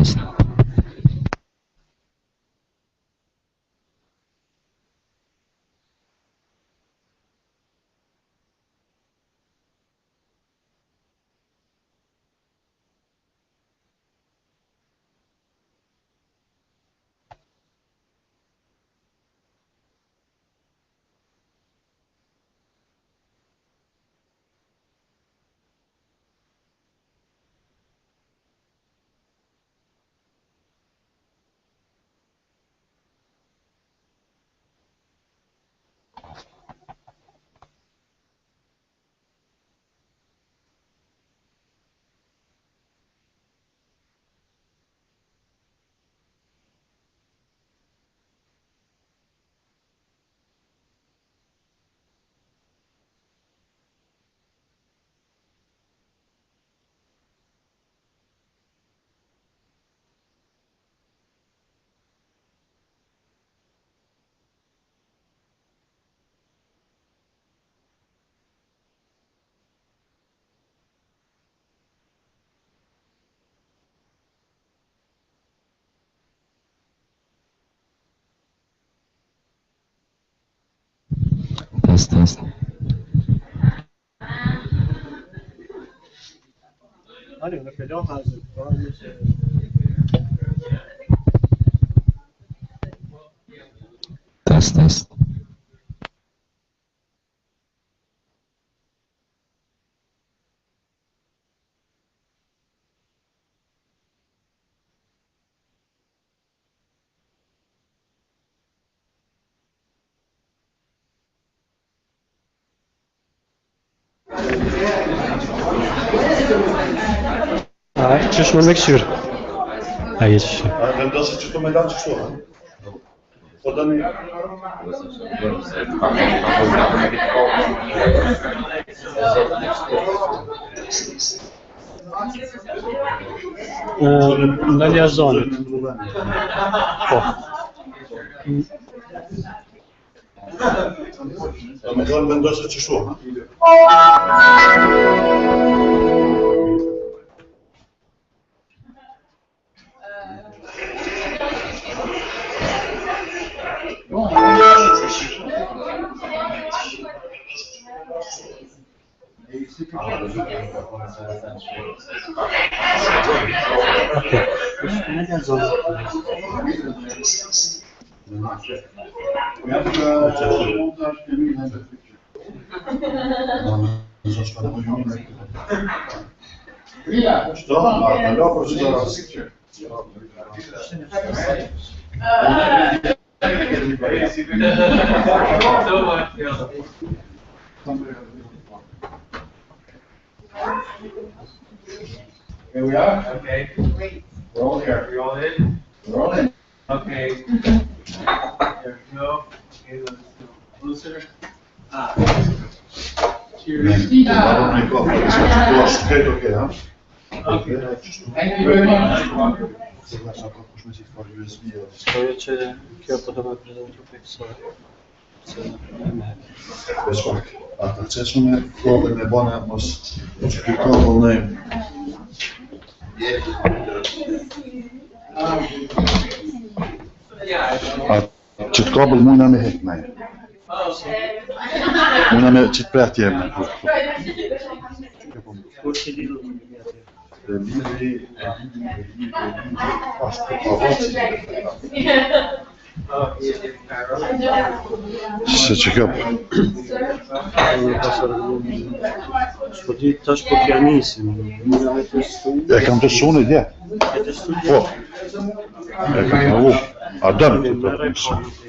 test. Test. Test. Чешмемек сюр. Hayır. Ben nasıl çıktım neden çıktı o? O da ne? Dalia zone. Ama ben nasıl çıktı o? Üstüne gel zone. Что? А, да, просто зараз. Here we are. Okay. We're all here. We're all in. We're all in. Okay. There we go. Okay, let's go closer. Cheers. Okay. Thank you very much. Stojeće Kyoto doma prezentu Pixel. Best bak. Accesso me problem je bona os očekivao Čet kabel můj nám je hek, ne. Můj nám je čet prijatjem. Se čekam. Schodí taš po pianíssimo. Ja kam to sunet, ja. Po. Ja kam ovo. A da mi to tako mislim.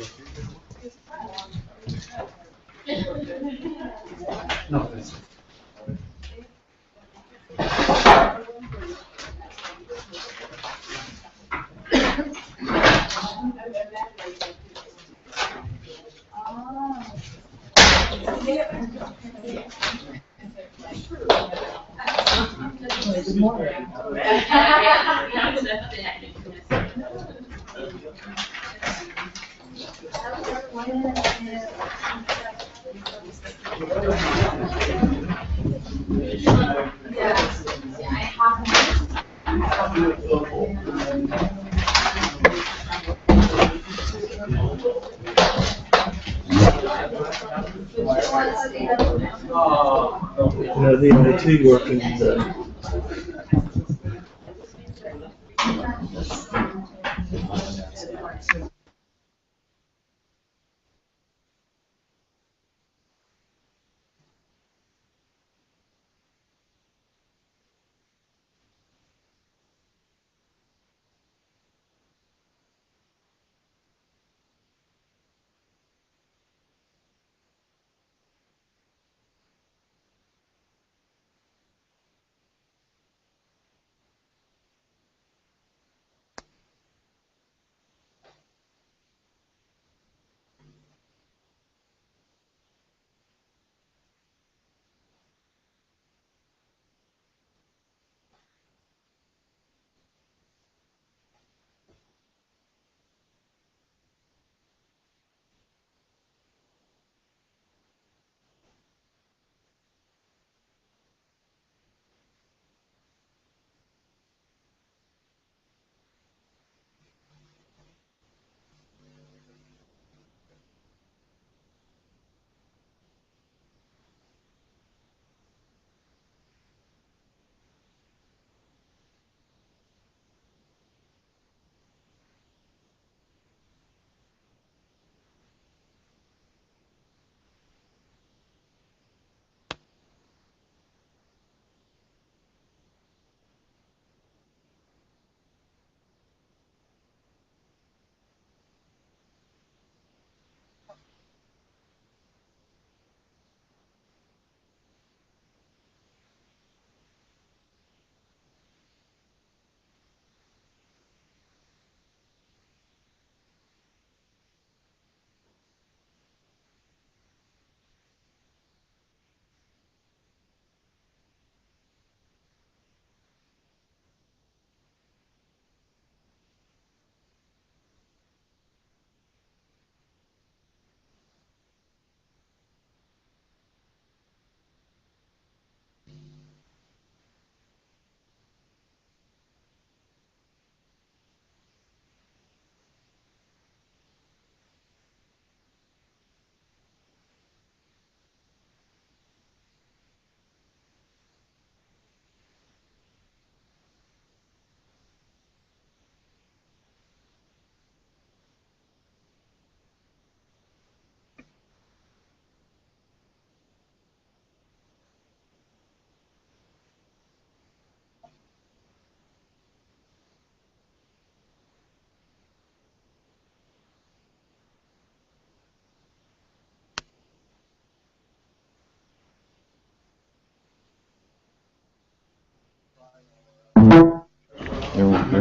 the IT working today.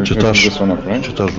Czytasz, this one up, right? czytasz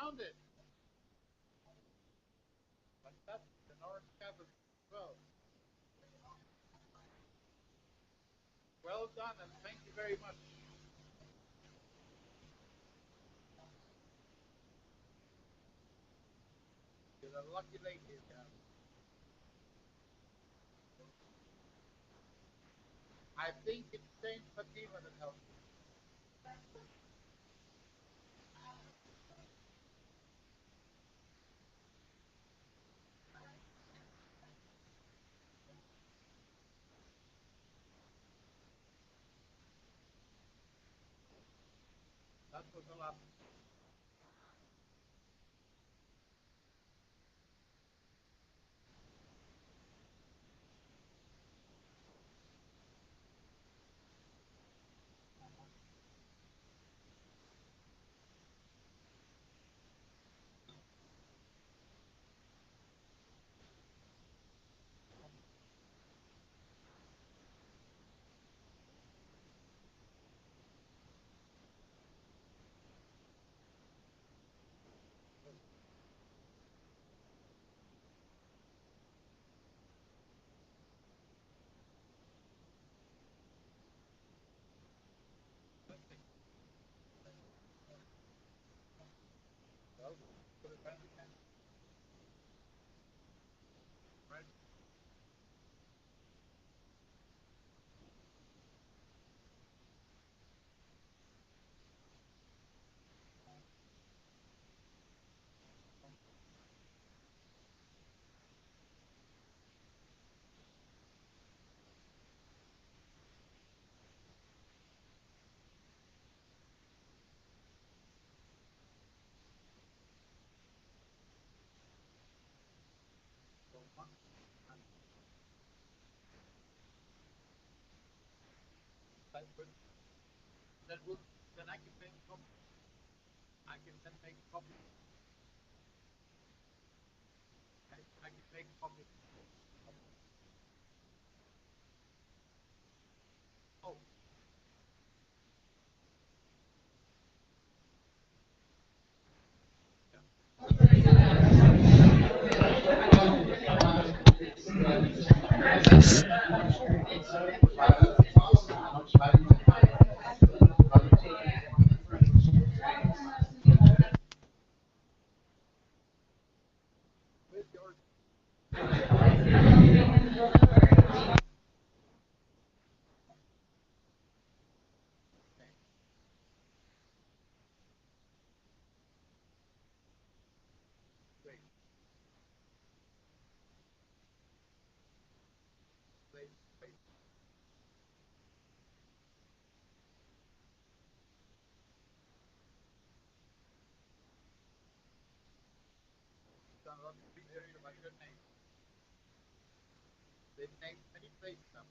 Found it. Fantastic. An orange cap as well. Well done, and thank you very much. You're a lucky lady, yeah. I think it's Saint Fatima that helped you. That was the last. Well, put it when you can. Right? So one, and that's good. Then we'll, then I can make a copy. I can then make a copy. I can make a copy. Oh, with your great, great, great. Done a lot of research about your name. They've named many places now.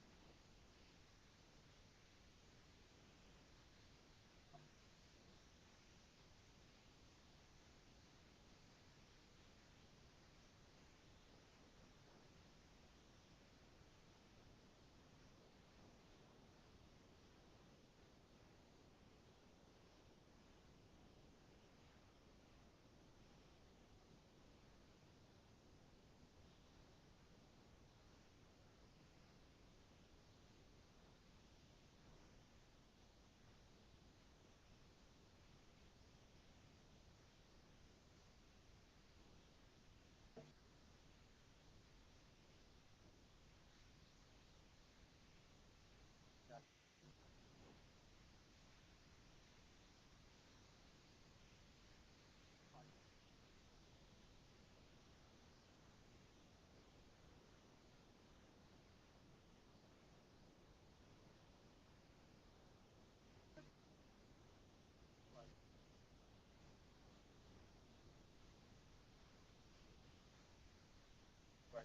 Right.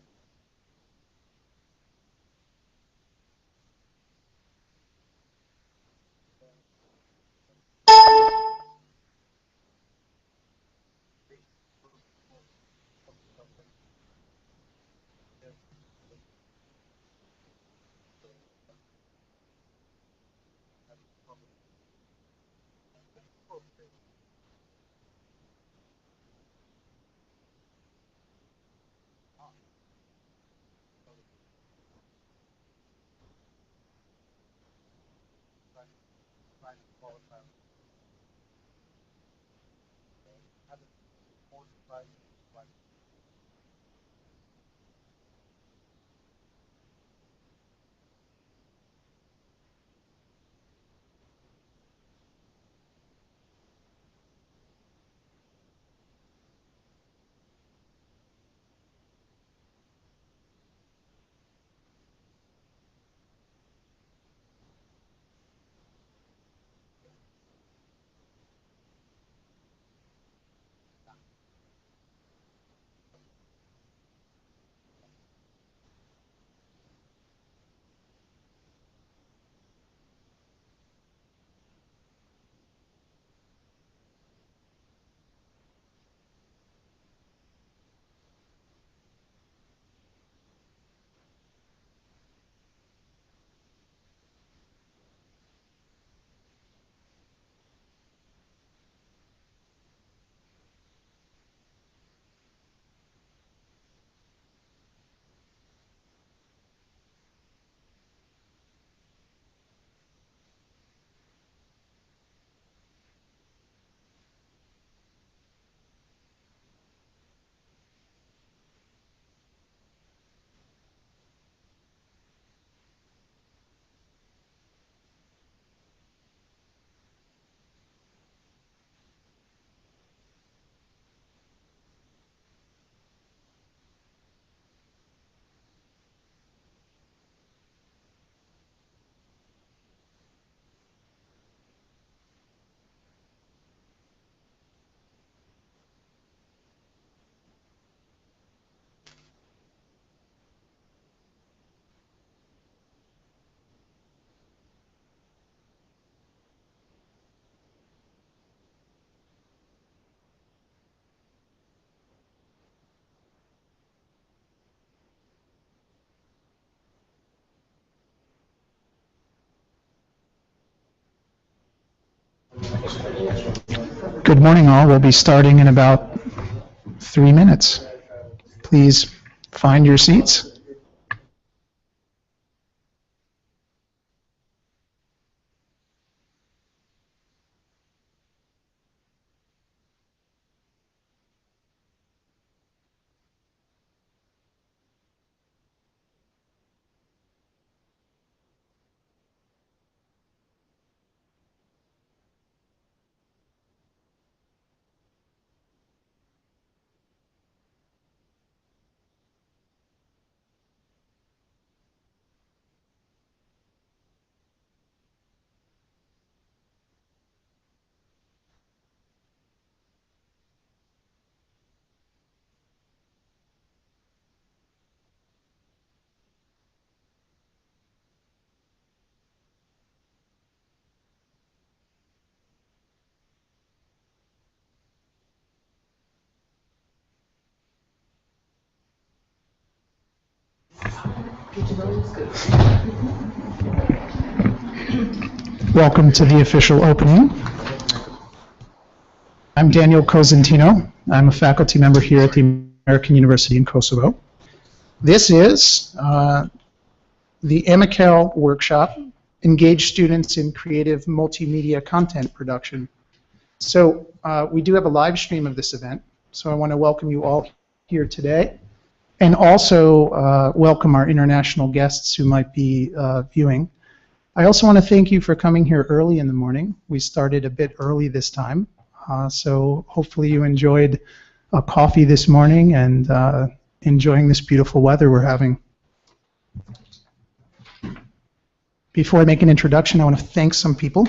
Trying to qualify. Have it more surprising. Like, Good morning, all. We'll be starting in about 3 minutes. Please find your seats. Welcome to the official opening. I'm Daniel Cosentino. I'm a faculty member here at the American University in Kosovo. This is the AMICAL workshop, Engage Students in Creative Multimedia Content Production. So we do have a live stream of this event, so I want to welcome you all here today, and also welcome our international guests who might be viewing. I also want to thank you for coming here early in the morning. We started a bit early this time, so hopefully you enjoyed a coffee this morning and enjoying this beautiful weather we're having. Before I make an introduction, I want to thank some people.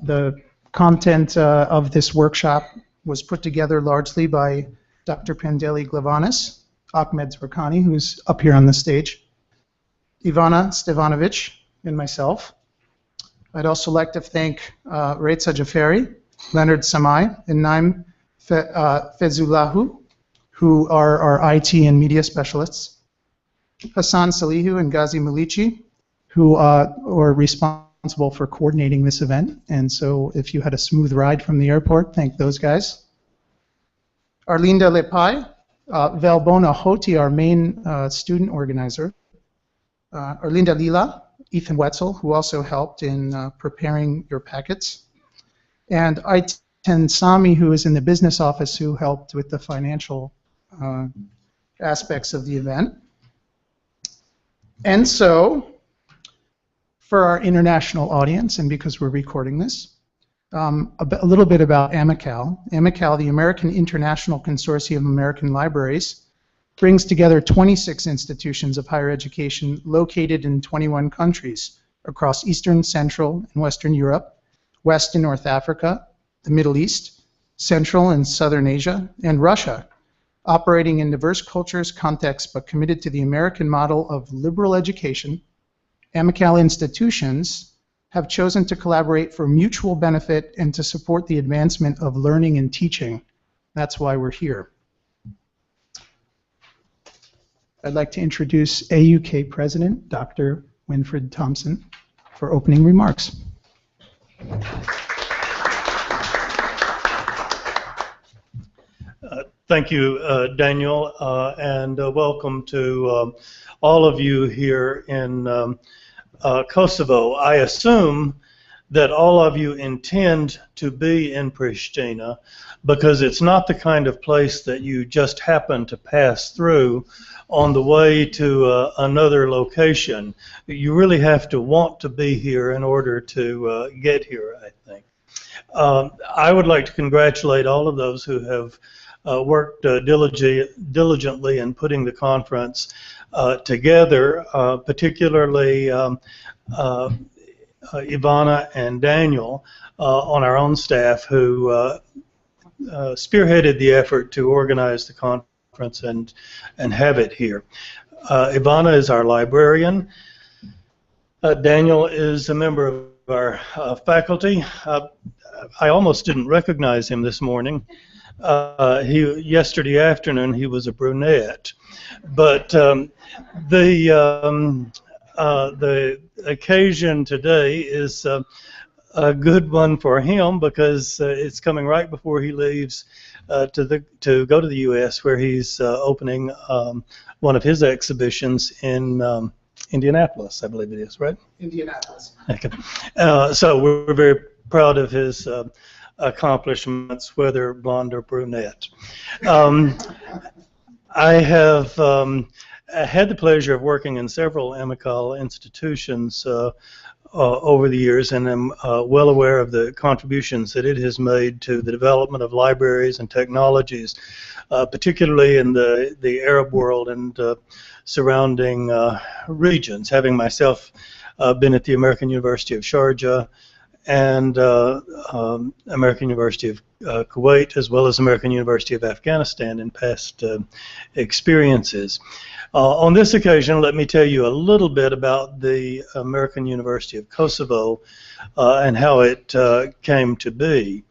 The content of this workshop was put together largely by Dr. Pandeli Glavanis, Ahmed Zwarkani, who's up here on the stage, Ivana Stevanovic, and myself. I'd also like to thank Reza Jafari, Leonard Samai, and Naim Fezullahu, who are our IT and media specialists, Hassan Salihu and Ghazi Mulici, who are responsible for coordinating this event. And so if you had a smooth ride from the airport, thank those guys. Arlinda Lepai, Valbona Hoti, our main student organizer, Arlinda Lila, Ethan Wetzel, who also helped in preparing your packets, and Aitan Sami, who is in the business office, who helped with the financial aspects of the event. And so, for our international audience, and because we're recording this, a little bit about AMICAL. AMICAL, the American International Consortium of American Libraries, brings together 26 institutions of higher education located in 21 countries across Eastern, Central, and Western Europe, West and North Africa, the Middle East, Central and Southern Asia, and Russia, operating in diverse cultures, contexts, but committed to the American model of liberal education. AMICAL institutions have chosen to collaborate for mutual benefit and to support the advancement of learning and teaching. That's why we're here. I'd like to introduce AUK President, Dr. Winfred Thompson, for opening remarks. Thank you, Daniel, and welcome to all of you here in Kosovo. I assume that all of you intend to be in Pristina because it's not the kind of place that you just happen to pass through on the way to another location. You really have to want to be here in order to get here, I think. I would like to congratulate all of those who have worked diligently in putting the conference together, particularly Ivana and Daniel on our own staff, who spearheaded the effort to organize the conference and have it here. Ivana is our librarian. Daniel is a member of our faculty. I almost didn't recognize him this morning. Yesterday afternoon he was a brunette, but the occasion today is a good one for him because it's coming right before he leaves to go to the U.S., where he's opening one of his exhibitions in Indianapolis, I believe it is, right? Indianapolis. Okay. So we're very proud of his accomplishments, whether blonde or brunette. I have had the pleasure of working in several AMICAL institutions over the years, and am well aware of the contributions that it has made to the development of libraries and technologies, particularly in the Arab world and surrounding regions, having myself been at the American University of Sharjah and American University of Kuwait, as well as American University of Afghanistan in past experiences. On this occasion, let me tell you a little bit about the American University of Kosovo and how it came to be.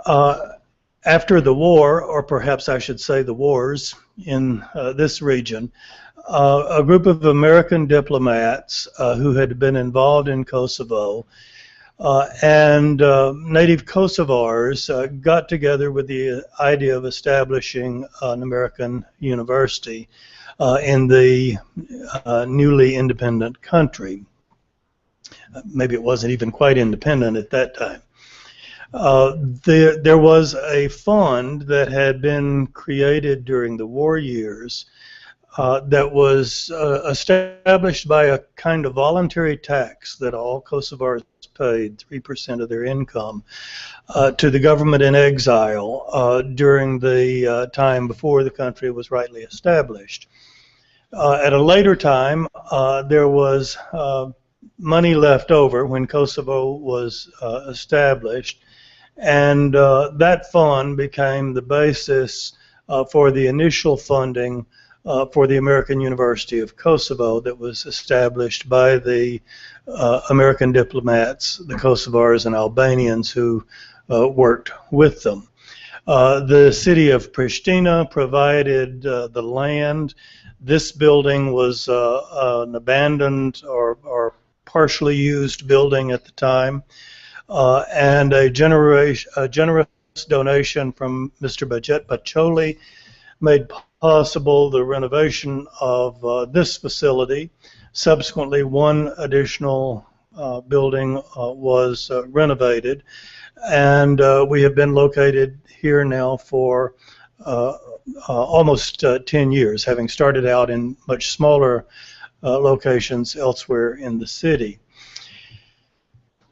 After the war, or perhaps I should say the wars in this region, a group of American diplomats who had been involved in Kosovo and native Kosovars got together with the idea of establishing an American university in the newly independent country. Maybe it wasn't even quite independent at that time. There was a fund that had been created during the war years that was established by a kind of voluntary tax that all Kosovars paid, 3% of their income, to the government in exile during the time before the country was rightly established. At a later time, there was money left over when Kosovo was established, and that fund became the basis for the initial funding for the American University of Kosovo that was established by the American diplomats, the Kosovars and Albanians who worked with them. The city of Pristina provided the land. This building was an abandoned or partially used building at the time, and a generous donation from Mr. Bajet Bacholi made possible the renovation of this facility. Subsequently, one additional building was renovated, and we have been located here now for almost 10 years, having started out in much smaller locations elsewhere in the city.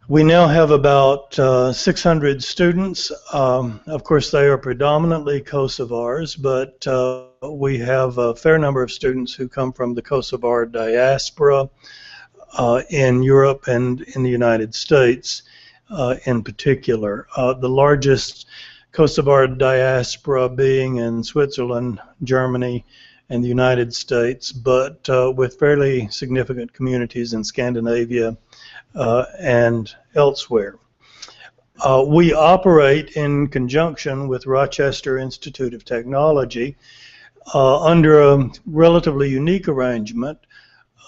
We now have about 600 students. Of course, they are predominantly Kosovars, but we have a fair number of students who come from the Kosovar diaspora in Europe and in the United States in particular. The largest Kosovar diaspora being in Switzerland, Germany, and the United States, but with fairly significant communities in Scandinavia and elsewhere. We operate in conjunction with Rochester Institute of Technology under a relatively unique arrangement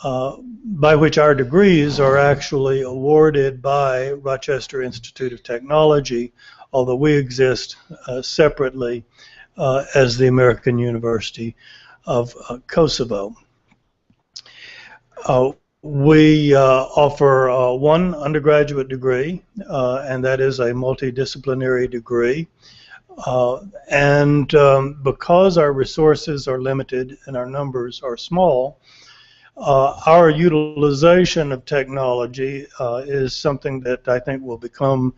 by which our degrees are actually awarded by Rochester Institute of Technology, although we exist separately as the American University of Kosovo. We offer one undergraduate degree, and that is a multidisciplinary degree. And because our resources are limited and our numbers are small, our utilization of technology is something that I think will become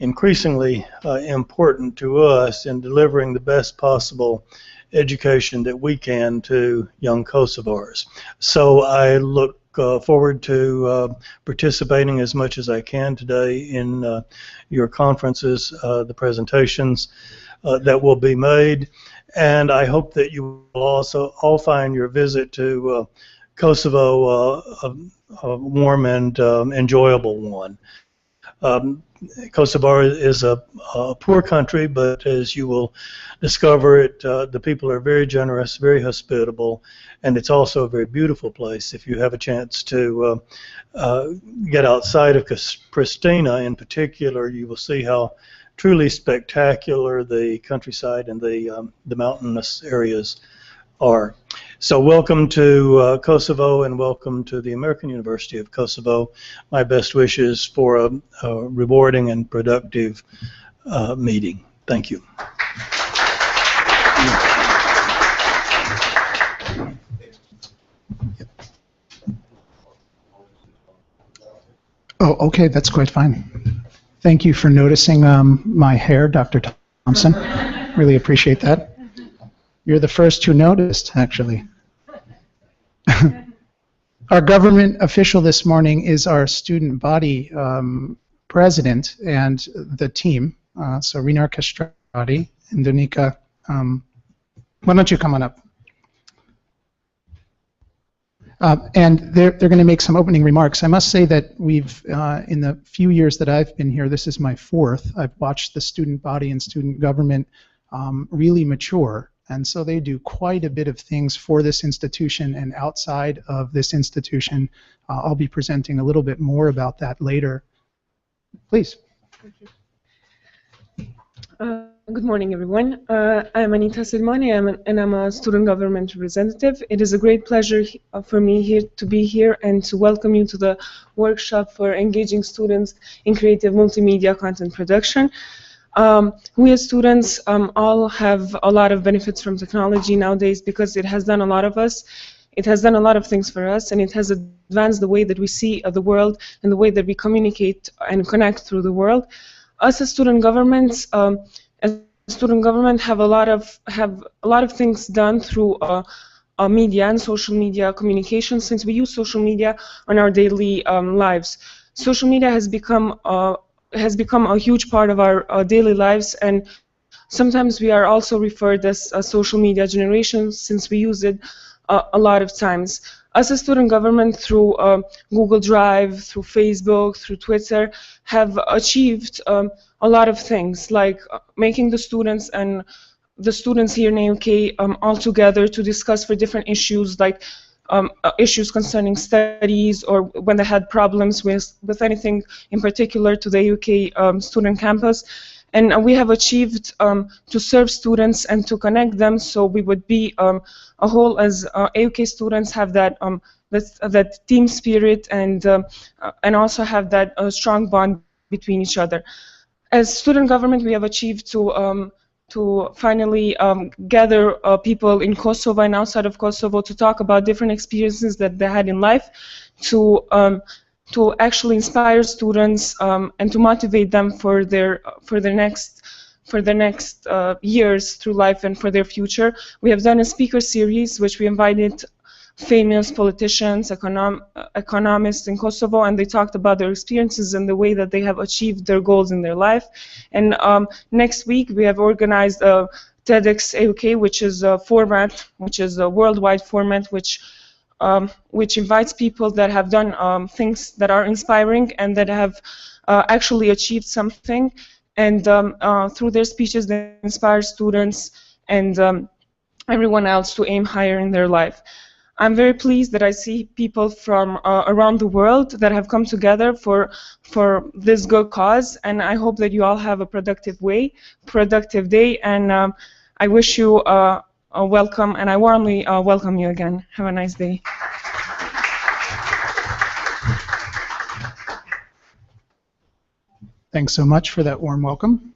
increasingly important to us in delivering the best possible education that we can to young Kosovars. So I look forward to participating as much as I can today in your conferences, the presentations that will be made, and I hope that you will also all find your visit to Kosovo a warm and enjoyable one. Kosovo is a poor country, but as you will discover, the people are very generous, very hospitable, and it's also a very beautiful place. If you have a chance to get outside of Pristina in particular, you will see how truly spectacular the countryside and the mountainous areas are. So welcome to Kosovo, and welcome to the American University of Kosovo. My best wishes for a rewarding and productive meeting. Thank you. Oh, okay, that's quite fine. Thank you for noticing my hair, Dr. Thompson. Really appreciate that. You're the first who noticed, actually. Our government official this morning is our student body president and the team. So Rinar Castrati and Donika, why don't you come on up? And they're going to make some opening remarks. I must say that we've, in the few years that I've been here, this is my fourth, I've watched the student body and student government really mature. And so they do quite a bit of things for this institution and outside of this institution. I'll be presenting a little bit more about that later. Please. Thank you. Good morning, everyone. I'm Anita Silmani, and I'm a student government representative. It is a great pleasure for me to be here and to welcome you to the workshop for engaging students in creative multimedia content production. We as students all have a lot of benefits from technology nowadays because it has done a lot of us. It has done a lot of things for us, and it has advanced the way that we see the world and the way that we communicate and connect through the world. Us as student governments, have a lot of things done through media and social media communication, since we use social media on our daily lives. Social media has become a huge part of our daily lives, and sometimes we are also referred as a social media generation since we use it a lot of times. As a student government, through Google Drive, through Facebook, through Twitter, have achieved a lot of things, like making the students here in AUK all together to discuss for different issues, like issues concerning studies, or when they had problems with anything in particular to the AUK student campus. And we have achieved to serve students and to connect them, so we would be a whole, as AUK students have that team spirit and also have that strong bond between each other. As student government, we have achieved to finally gather people in Kosovo and outside of Kosovo to talk about different experiences that they had in life, to actually inspire students and to motivate them for their next years through life and for their future. We have done a speaker series which we invited famous politicians, economists in Kosovo, and they talked about their experiences and the way that they have achieved their goals in their life. And next week we have organized a TEDx AUK, which is a format, which is a worldwide format, which invites people that have done things that are inspiring and that have actually achieved something, and through their speeches they inspire students and everyone else to aim higher in their life. I'm very pleased that I see people from around the world that have come together for this good cause, and I hope that you all have a productive day, and I wish you a welcome, and I warmly welcome you again. Have a nice day. Thanks so much for that warm welcome.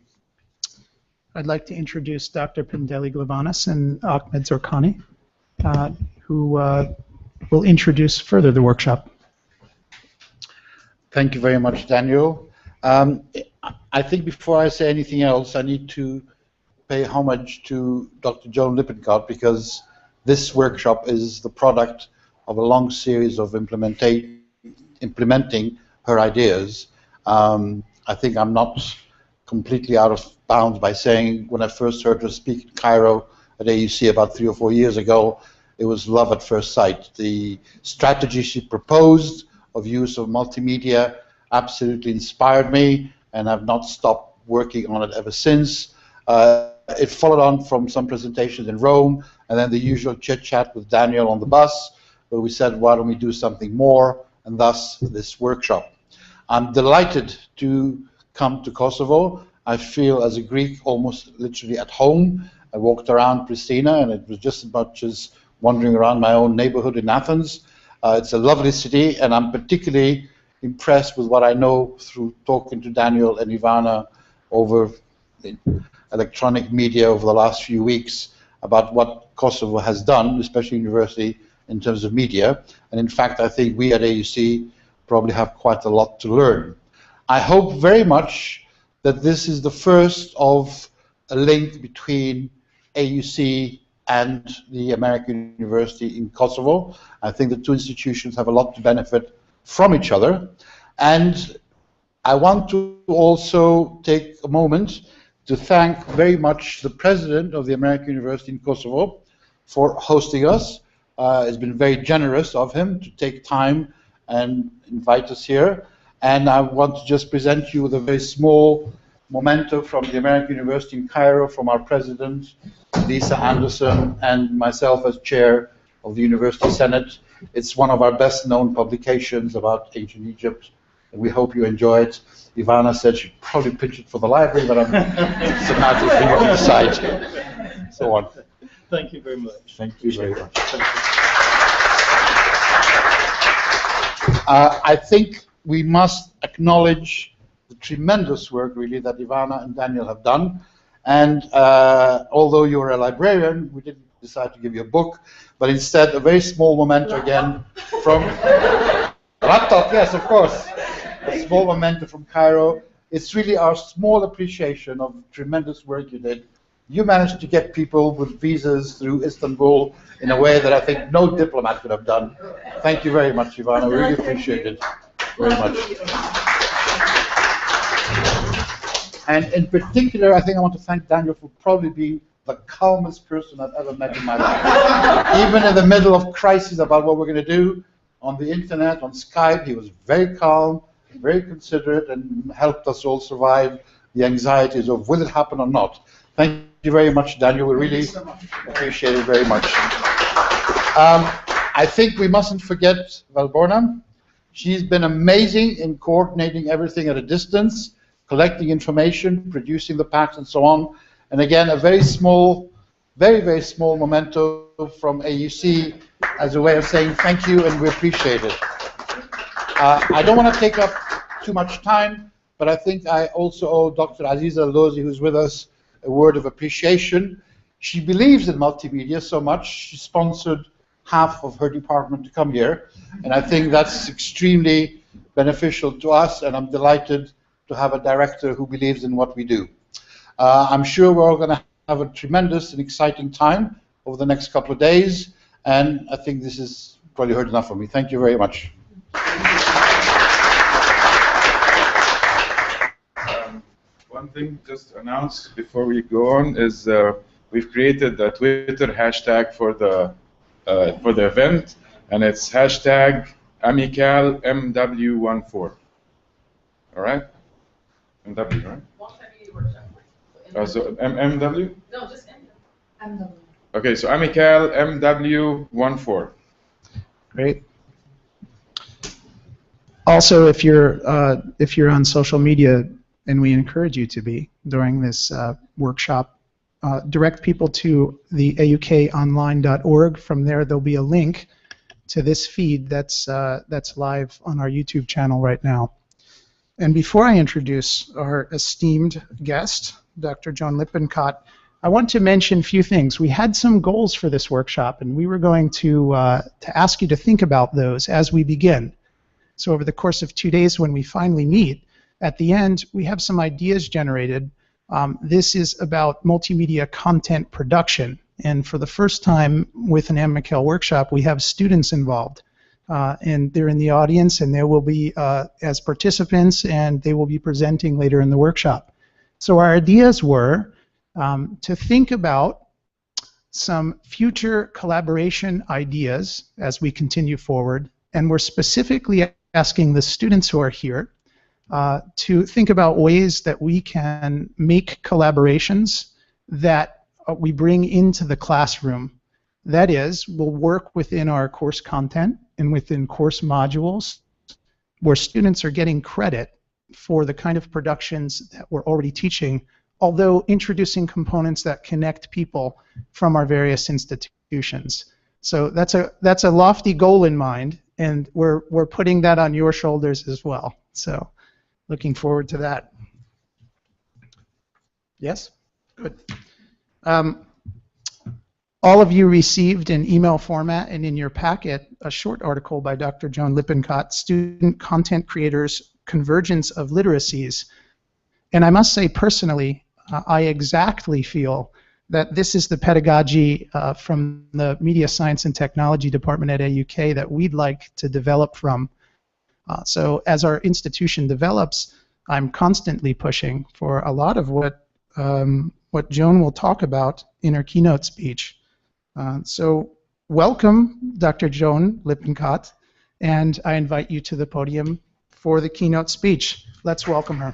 I'd like to introduce Dr. Pendeli Glavanis and Ahmed Zorkani, who will introduce further the workshop. Thank you very much, Daniel. I think before I say anything else, I need to pay homage to Dr. JOAN LIPPINCOTT, because this workshop is the product of a long series of implementing her ideas. I think I'm not completely out of bounds by saying when I first heard her speak in Cairo at AUC about 3 or 4 years ago, it was love at first sight. The strategy she proposed of use of multimedia absolutely inspired me, and I've not stopped working on it ever since. It followed on from some presentations in Rome, and then the usual chit-chat with Daniel on the bus, where we said, why don't we do something more, and thus this workshop. I'm delighted to come to Kosovo. I feel as a Greek almost literally at home. I walked around Pristina, and it was just as much as wandering around my own neighborhood in Athens. It's a lovely city, and I'm particularly impressed with what I know through talking to Daniel and Ivana over the electronic media over the last few weeks about what Kosovo has done, especially university, in terms of media. And in fact, I think we at AUC probably have quite a lot to learn. I hope very much that this is the first of a link between AUC and the American University in Kosovo. I think the two institutions have a lot to benefit from each other. And I want to also take a moment to thank very much the president of the American University in Kosovo for hosting us. It's been very generous of him to take time and invite us here. And I want to just present you with a very small memento from the American University in Cairo, from our president, Lisa Anderson, and myself as chair of the University Senate. It's one of our best known publications about ancient Egypt, and we hope you enjoy it. Ivana said she'd probably pitch it for the library, but I'm systematically on the side. So on. Thank you very much. Thank you very much. I think we must acknowledge the tremendous work, really, that Ivana and Daniel have done. And although you're a librarian, we didn't decide to give you a book, but instead a very small memento again from laptop, yes, of course. A small memento from Cairo. It's really our small appreciation of tremendous work you did. You managed to get people with visas through Istanbul in a way that I think no diplomat could have done. Thank you very much, Ivana. We really appreciate it very much. And in particular, I think I want to thank Daniel for probably being the calmest person I've ever met in my life. Even in the middle of crisis about what we're going to do on the internet, on Skype, he was very calm, very considerate, and helped us all survive the anxieties of will it happen or not. Thank you very much, Daniel. We really appreciate it very much. I think we mustn't forget Valborna. She's been amazing in coordinating everything at a distance, collecting information, producing the packs, and so on. And again, a very small, very, very small memento from AUC as a way of saying thank you and we appreciate it. I don't want to take up too much time, but I think I also owe Dr. Aziza Lozi, who's with us, a word of appreciation. She believes in multimedia so much, she sponsored half of her department to come here, and I think that's extremely beneficial to us, and I'm delighted to have a director who believes in what we do. I'm sure we're all going to have a tremendous and exciting time over the next couple of days, and I think this is probably heard enough from me. Thank you very much. One thing just announced before we go on is we've created a Twitter hashtag for the event, and it's hashtag AMICAL MW14. All right? MW, right? So MW? No, just MW. Okay, so AMICAL MW14. Great. Also, if you're on social media, and we encourage you to be during this workshop, direct people to the aukonline.org. From there, there'll be a link to this feed that's live on our YouTube channel right now. And before I introduce our esteemed guest, Dr. JOAN LIPPINCOTT, I want to mention a few things. We had some goals for this workshop, and we were going to ask you to think about those as we begin. So over the course of 2 days when we finally meet, at the end, we have some ideas generated. This is about multimedia content production, and for the first time with an AMICAL workshop, we have students involved. And they're in the audience, and they will be as participants, and they will be presenting later in the workshop. So our ideas were to think about some future collaboration ideas as we continue forward, and we're specifically asking the students who are here to think about ways that we can make collaborations that we bring into the classroom. That is, we'll work within our course content and within course modules where students are getting credit for the kind of productions that we're already teaching, although introducing components that connect people from our various institutions. So that's a lofty goal in mind, and we're putting that on your shoulders as well. So looking forward to that. Yes? Good. All of you received in email format and in your packet a short article by Dr. JOAN LIPPINCOTT, Student Content Creators, Convergence of Literacies. And I must say personally, I exactly feel that this is the pedagogy from the Media Science and Technology Department at AUK that we'd like to develop from. So as our institution develops, I'm constantly pushing for a lot of what Joan will talk about in her keynote speech. So welcome, Dr. JOAN LIPPINCOTT, and I invite you to the podium for the keynote speech. Let's welcome her.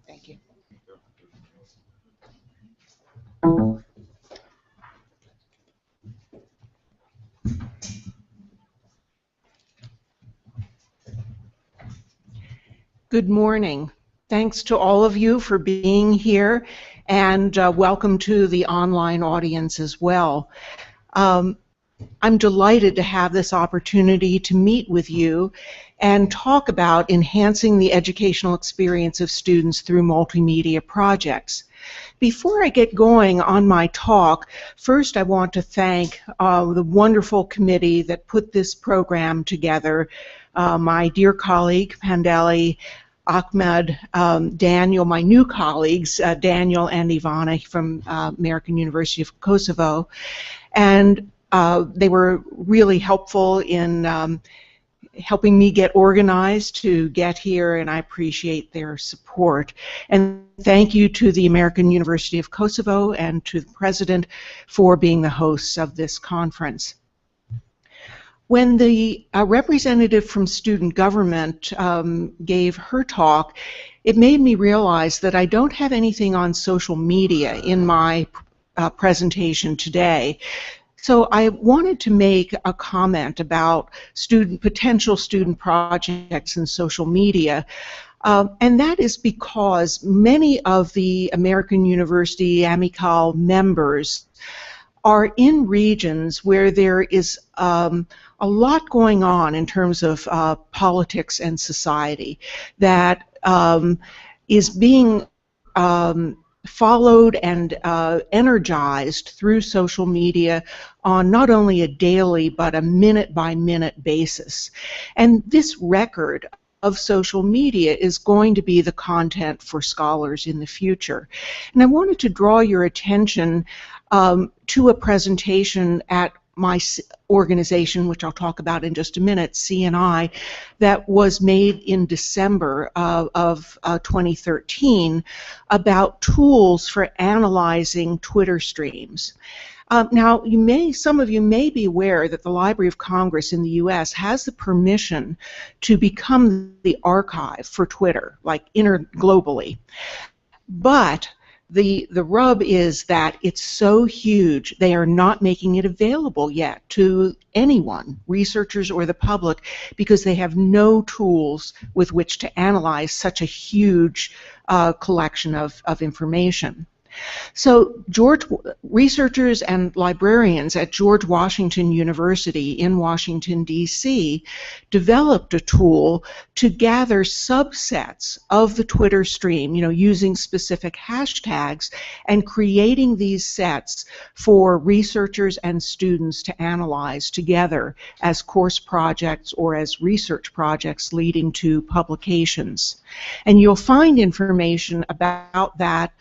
Thank you. Good morning. Thanks to all of you for being here, and welcome to the online audience as well. I'm delighted to have this opportunity to meet with you and talk about enhancing the educational experience of students through multimedia projects. Before I get going on my talk, first I want to thank the wonderful committee that put this program together, my dear colleague Pandeli, Ahmed, Daniel, my new colleagues, Daniel and Ivana from American University of Kosovo, and they were really helpful in helping me get organized to get here, and I appreciate their support. And thank you to the American University of Kosovo and to the President for being the hosts of this conference. When the representative from student government gave her talk, it made me realize that I don't have anything on social media in my presentation today. So I wanted to make a comment about potential student projects in social media. And that is because many of the American University AMICAL members are in regions where there is a lot going on in terms of politics and society that is being followed and energized through social media on not only a daily but a minute-by-minute basis. And this record of social media is going to be the content for scholars in the future. And I wanted to draw your attention to a presentation at my organization, which I'll talk about in just a minute, CNI, that was made in December of 2013 about tools for analyzing Twitter streams. Now, some of you may be aware that the Library of Congress in the U.S. has the permission to become the archive for Twitter, like globally. But the rub is that it's so huge, they are not making it available yet to anyone, researchers or the public, because they have no tools with which to analyze such a huge collection of information. So researchers and librarians at George Washington University in Washington, D.C. developed a tool to gather subsets of the Twitter stream, using specific hashtags, and creating these sets for researchers and students to analyze together as course projects or as research projects leading to publications. And you'll find information about that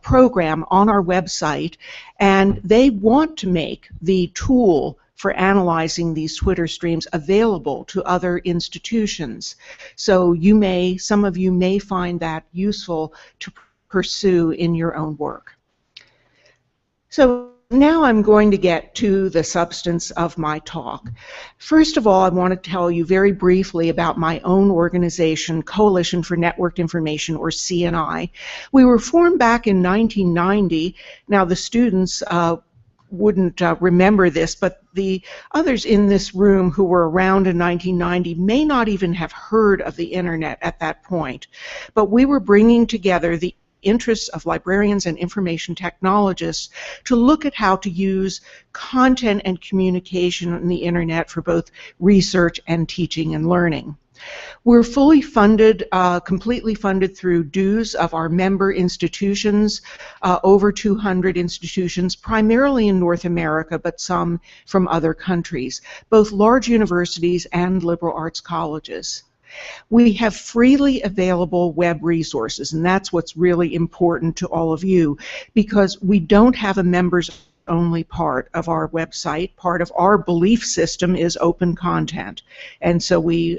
program on our website, and they want to make the tool for analyzing these Twitter streams available to other institutions. So some of you may find that useful to pursue in your own work. So now I'm going to get to the substance of my talk. First of all, I want to tell you very briefly about my own organization, Coalition for Networked Information, or CNI. We were formed back in 1990. Now, the students wouldn't remember this, but the others in this room who were around in 1990 may not even have heard of the internet at that point. But we were bringing together the interests of librarians and information technologists to look at how to use content and communication on the internet for both research and teaching and learning. We're fully funded, completely funded through dues of our member institutions, over 200 institutions, primarily in North America, but some from other countries, both large universities and liberal arts colleges. We have freely available web resources, and that's what's really important to all of you, because we don't have a members only part of our website. Part of our belief system is open content, and so we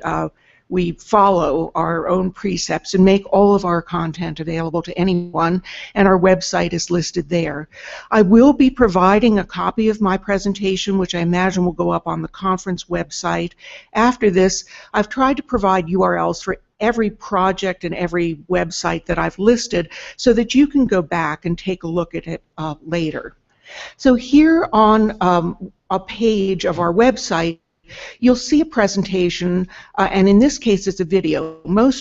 follow our own precepts and make all of our content available to anyone, and our website is listed there. I will be providing a copy of my presentation, which I imagine will go up on the conference website. After this, I've tried to provide URLs for every project and every website that I've listed so that you can go back and take a look at it later. So here on a page of our website, you'll see a presentation, and in this case it's a video.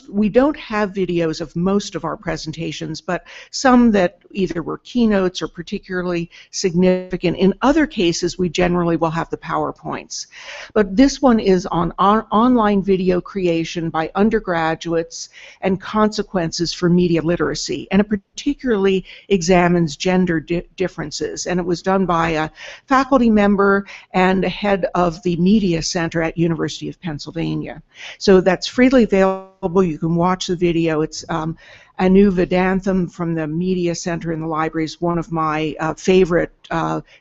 We don't have videos of most of our presentations, but some that either were keynotes or particularly significant. In other cases, we generally will have the PowerPoints. But this one is on online video creation by undergraduates and consequences for media literacy, and it particularly examines gender differences, and it was done by a faculty member and a head of the Media Center at University of Pennsylvania. So that's freely available. You can watch the video. It's Anu Vedantham from the Media Center in the library is one of my favorite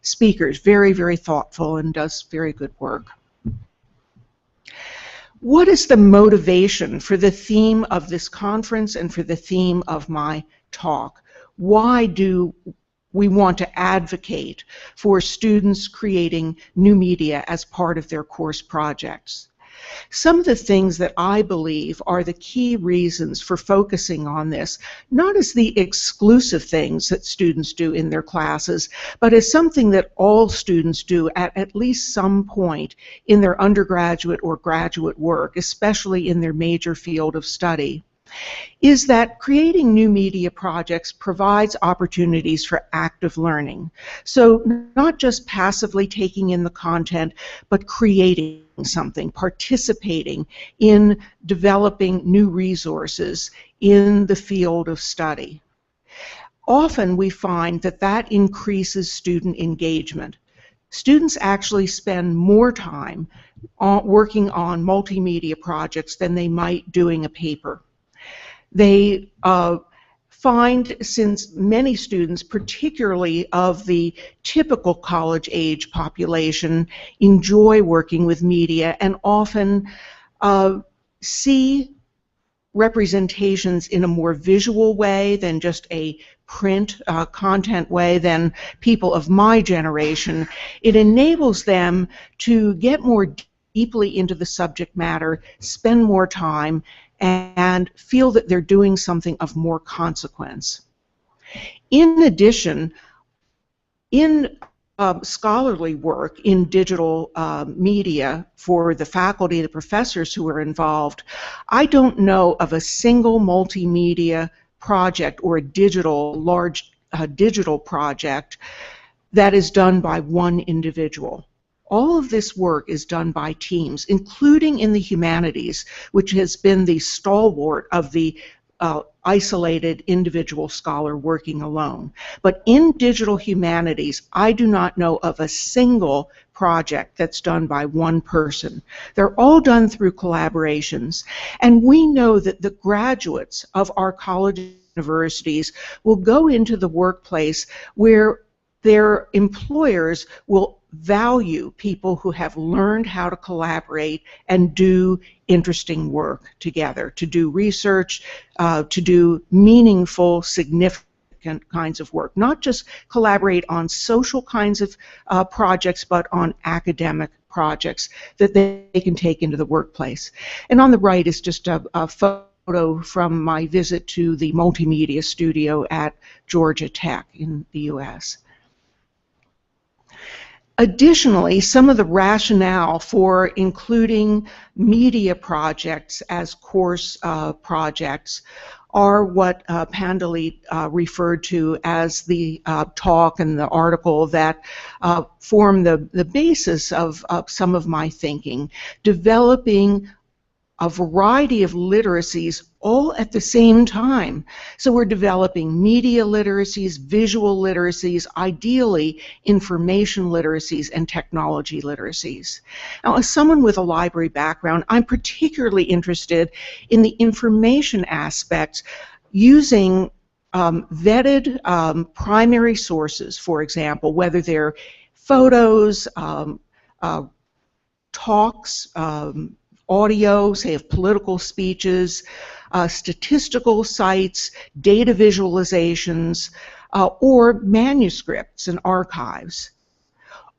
speakers. Very, very thoughtful and does very good work. What is the motivation for the theme of this conference and for the theme of my talk? Why do we want to advocate for students creating new media as part of their course projects? Some of the things that I believe are the key reasons for focusing on this, not as the exclusive things that students do in their classes, but as something that all students do at least some point in their undergraduate or graduate work, especially in their major field of study, is that creating new media projects provides opportunities for active learning. So not just passively taking in the content, but creating something, participating in developing new resources in the field of study. Often we find that that increases student engagement. Students actually spend more time working on multimedia projects than they might doing a paper. They find, since many students, particularly of the typical college age population, enjoy working with media and often see representations in a more visual way than just a print content way than people of my generation, it enables them to get more deeply into the subject matter, spend more time, and feel that they're doing something of more consequence. In addition, in scholarly work in digital media for the faculty, the professors who are involved, I don't know of a single multimedia project or a large digital project that is done by one individual. All of this work is done by teams, including in the humanities, which has been the stalwart of the isolated individual scholar working alone. But in digital humanities, I do not know of a single project that's done by one person. They're all done through collaborations, and we know that the graduates of our colleges and universities will go into the workplace where their employers will value people who have learned how to collaborate and do interesting work together, to do research, to do meaningful, significant kinds of work, not just collaborate on social kinds of projects, but on academic projects that they can take into the workplace. And on the right is just a photo from my visit to the Multimedia studio at Georgia Tech in the US. Additionally, some of the rationale for including media projects as course projects are what Pandali referred to as the talk and the article that form the basis of some of my thinking, developing a variety of literacies all at the same time. So we're developing media literacies, visual literacies, ideally information literacies, and technology literacies. Now, as someone with a library background, I'm particularly interested in the information aspects using vetted primary sources, for example, whether they're photos, talks, audio, say of political speeches, statistical sites, data visualizations, or manuscripts and archives.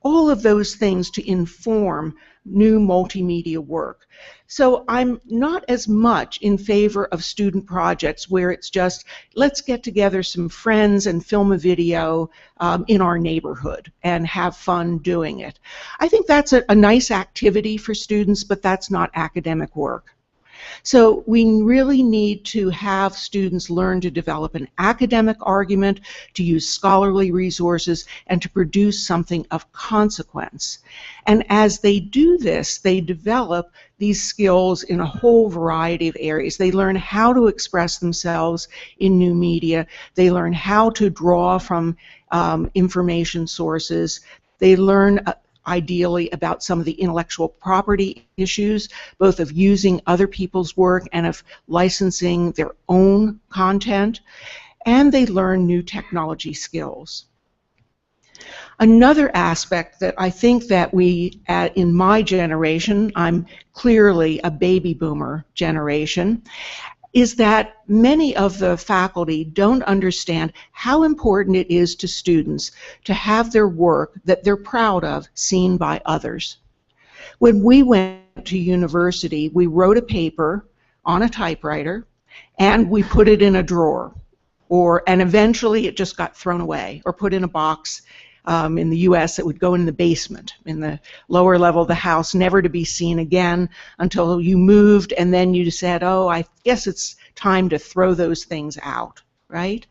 All of those things to inform new multimedia work. So I'm not as much in favor of student projects where it's just, let's get together some friends and film a video in our neighborhood and have fun doing it. I think that's a nice activity for students, but that's not academic work. So we really need to have students learn to develop an academic argument, to use scholarly resources, and to produce something of consequence. And as they do this, they develop these skills in a whole variety of areas. They learn how to express themselves in new media. They learn how to draw from information sources. They learn ideally about some of the intellectual property issues, both of using other people's work and of licensing their own content, and they learn new technology skills. Another aspect that I think that we, in my generation, I'm clearly a baby boomer generation, is that many of the faculty don't understand how important it is to students to have their work that they're proud of seen by others. When we went to university, we wrote a paper on a typewriter and we put it in a drawer, and eventually it just got thrown away or put in a box. In the US, it would go in the basement, in the lower level of the house, never to be seen again until you moved, and then you said, oh, I guess it's time to throw those things out, right?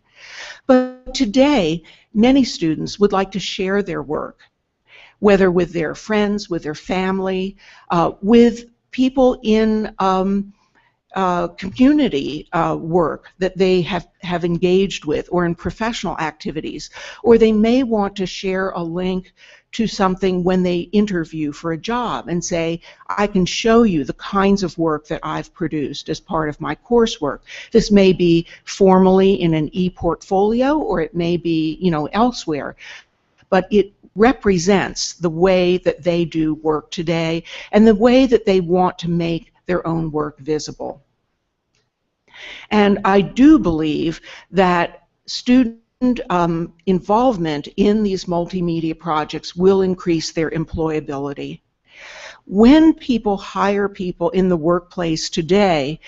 But today, many students would like to share their work, whether with their friends, with their family, with people in community work that they have engaged with, or in professional activities, or they may want to share a link to something when they interview for a job and say, I can show you the kinds of work that I've produced as part of my coursework. This may be formally in an e-portfolio, or it may be, elsewhere, but it represents the way that they do work today and the way that they want to make their own work visible. And I do believe that student involvement in these multimedia projects will increase their employability. When people hire people in the workplace today,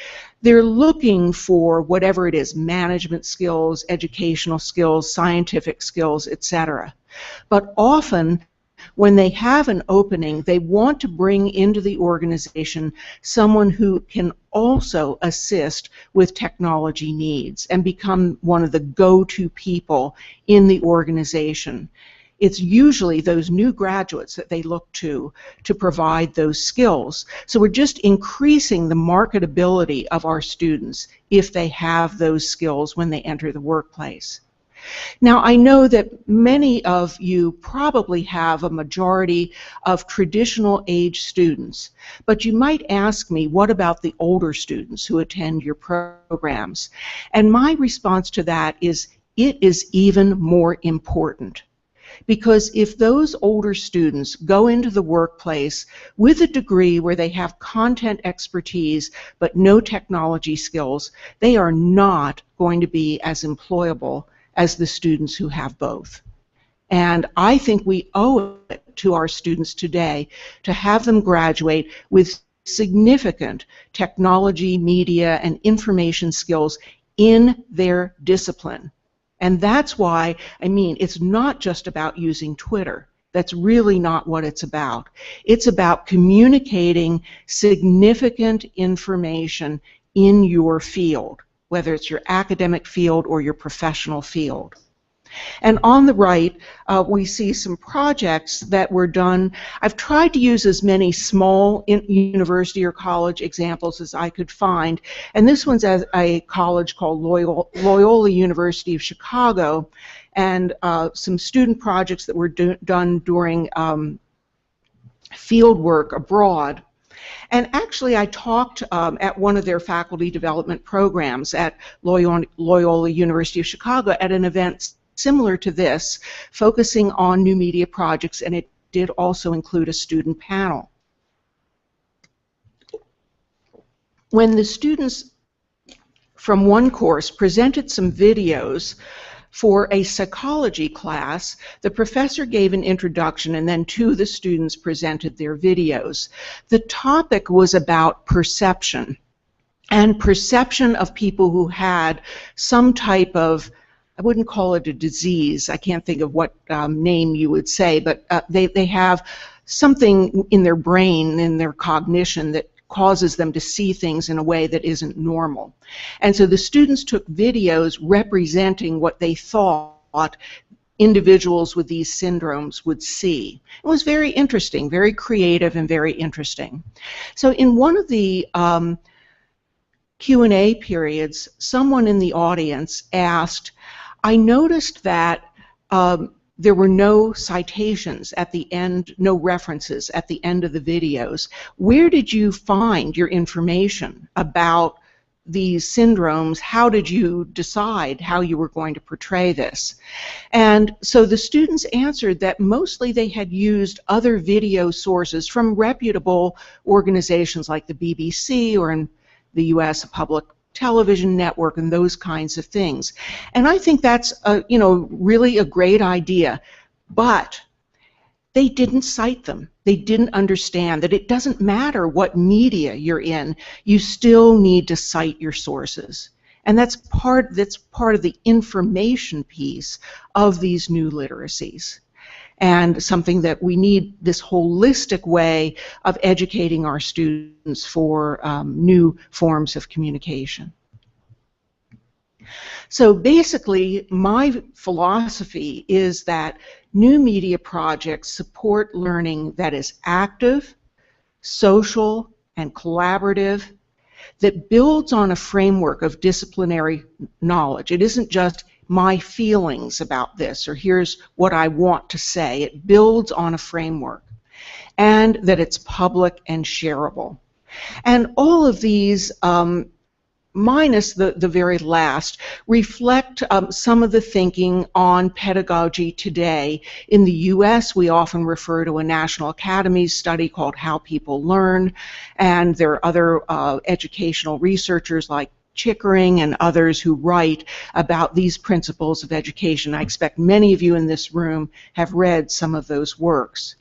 they're looking for whatever it is, management skills, educational skills, scientific skills, etc. But often, when they have an opening, they want to bring into the organization someone who can also assist with technology needs and become one of the go-to people in the organization. It's usually those new graduates that they look to provide those skills. So we're just increasing the marketability of our students if they have those skills when they enter the workplace. Now, I know that many of you probably have a majority of traditional age students, but you might ask me, what about the older students who attend your programs? And my response to that is, it is even more important. Because if those older students go into the workplace with a degree where they have content expertise but no technology skills, they are not going to be as employable as the students who have both. And I think we owe it to our students today to have them graduate with significant technology, media, and information skills in their discipline. And that's why, I mean, it's not just about using Twitter. That's really not what it's about. It's about communicating significant information in your field, whether it's your academic field or your professional field. And on the right, we see some projects that were done. I've tried to use as many small university or college examples as I could find. And this one's at a college called Loyola University of Chicago, and some student projects that were done during field work abroad. And actually, I talked at one of their faculty development programs at Loyola University of Chicago at an event similar to this, focusing on new media projects, and it did also include a student panel. When the students from one course presented some videos for a psychology class, the professor gave an introduction, and then two of the students presented their videos. The topic was about perception, and perception of people who had some type of, I wouldn't call it a disease, I can't think of what name you would say, but they have something in their brain, in their cognition, that causes them to see things in a way that isn't normal. And so the students took videos representing what they thought individuals with these syndromes would see. It was very interesting, very creative and very interesting. So in one of the Q&A periods, someone in the audience asked, I noticed that there were no citations at the end, no references at the end of the videos. Where did you find your information about these syndromes? How did you decide how you were going to portray this? And so the students answered that mostly they had used other video sources from reputable organizations like the BBC, or in the US, a public television network, and those kinds of things. And I think that's really a great idea, but they didn't cite them. They didn't understand that it doesn't matter what media you're in, you still need to cite your sources. And that's part of the information piece of these new literacies, and something that we need, this holistic way of educating our students for new forms of communication. So basically, my philosophy is that new media projects support learning that is active, social, and collaborative, that builds on a framework of disciplinary knowledge. It isn't just my feelings about this, or here's what I want to say. It builds on a framework, and that it's public and shareable. And all of these, minus the very last, reflect some of the thinking on pedagogy today. In the US, we often refer to a National Academies study called How People Learn, and there are other educational researchers like Chickering and others who write about these principles of education. I expect many of you in this room have read some of those works.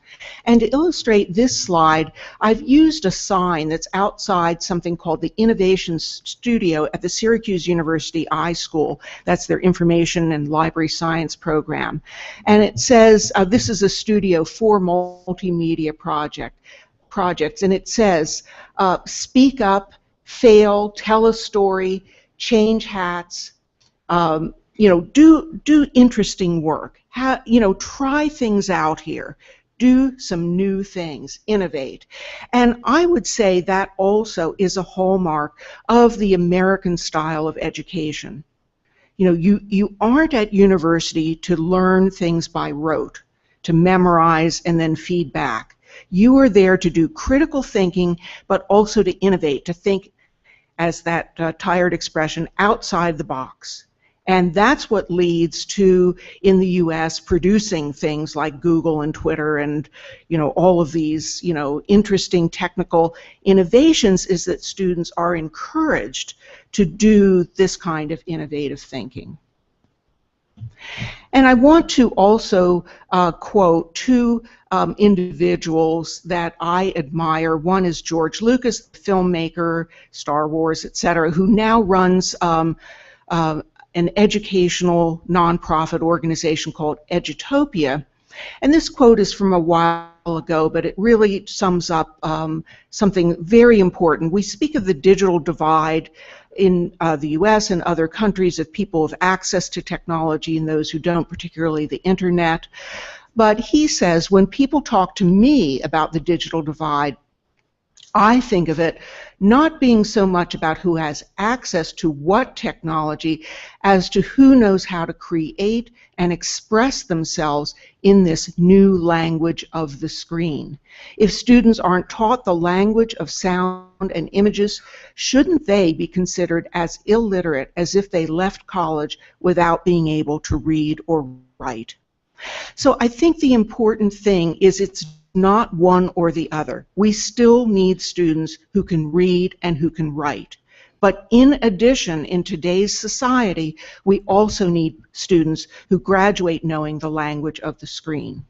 And to illustrate this slide, I've used a sign that's outside something called the Innovation Studio at the Syracuse University iSchool. That's their information and library science program. And it says, this is a studio for multimedia projects, and it says, speak up, fail, tell a story, change hats, do interesting work. Try things out here. Do some new things, innovate. And I would say that also is a hallmark of the American style of education. You aren't at university to learn things by rote, to memorize and then feed back. You are there to do critical thinking, but also to innovate, to think, as that tired expression, outside the box. And that's what leads to, in the US, producing things like Google and Twitter and all of these interesting technical innovations, is that students are encouraged to do this kind of innovative thinking. And I want to also quote two individuals that I admire. One is George Lucas, the filmmaker, Star Wars, etc., who now runs an educational nonprofit organization called Edutopia. And this quote is from a while ago, but it really sums up something very important. We speak of the digital divide in the US and other countries of people with access to technology and those who don't, particularly the internet. But he says, when people talk to me about the digital divide, I think of it not being so much about who has access to what technology as to who knows how to create and express themselves in this new language of the screen. If students aren't taught the language of sound and images, shouldn't they be considered as illiterate as if they left college without being able to read or write? So I think the important thing is it's not one or the other. We still need students who can read and who can write. But in addition, in today's society, we also need students who graduate knowing the language of the screen.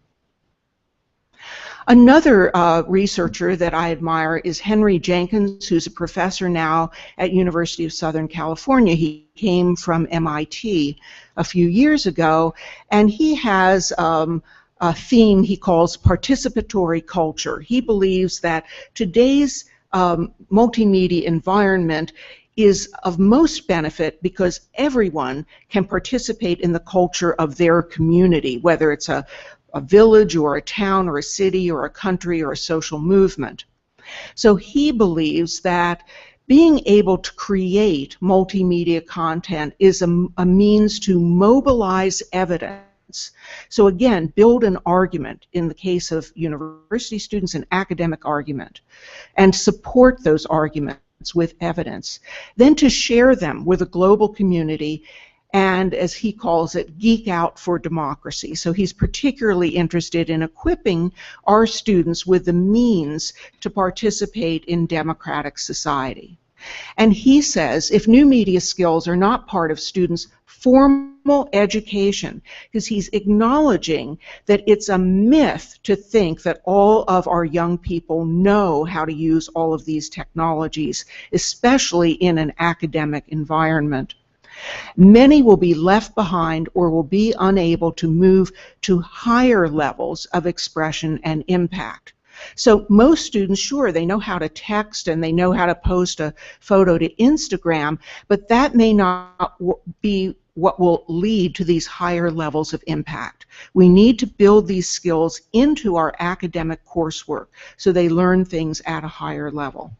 Another researcher that I admire is Henry Jenkins, who's a professor now at University of Southern California. He came from MIT a few years ago, and he has a theme he calls participatory culture. He believes that today's multimedia environment is of most benefit because everyone can participate in the culture of their community, whether it's a village or a town or a city or a country or a social movement. So he believes that being able to create multimedia content is a means to mobilize evidence. So again, build an argument, in the case of university students, an academic argument, and support those arguments with evidence. Then to share them with a global community and, as he calls it, geek out for democracy. So he's particularly interested in equipping our students with the means to participate in democratic society. And he says if new media skills are not part of students' formal education, because he's acknowledging that it's a myth to think that all of our young people know how to use all of these technologies, especially in an academic environment. Many will be left behind or will be unable to move to higher levels of expression and impact. So most students, sure, they know how to text and they know how to post a photo to Instagram, but that may not be what will lead to these higher levels of impact. We need to build these skills into our academic coursework so they learn things at a higher level.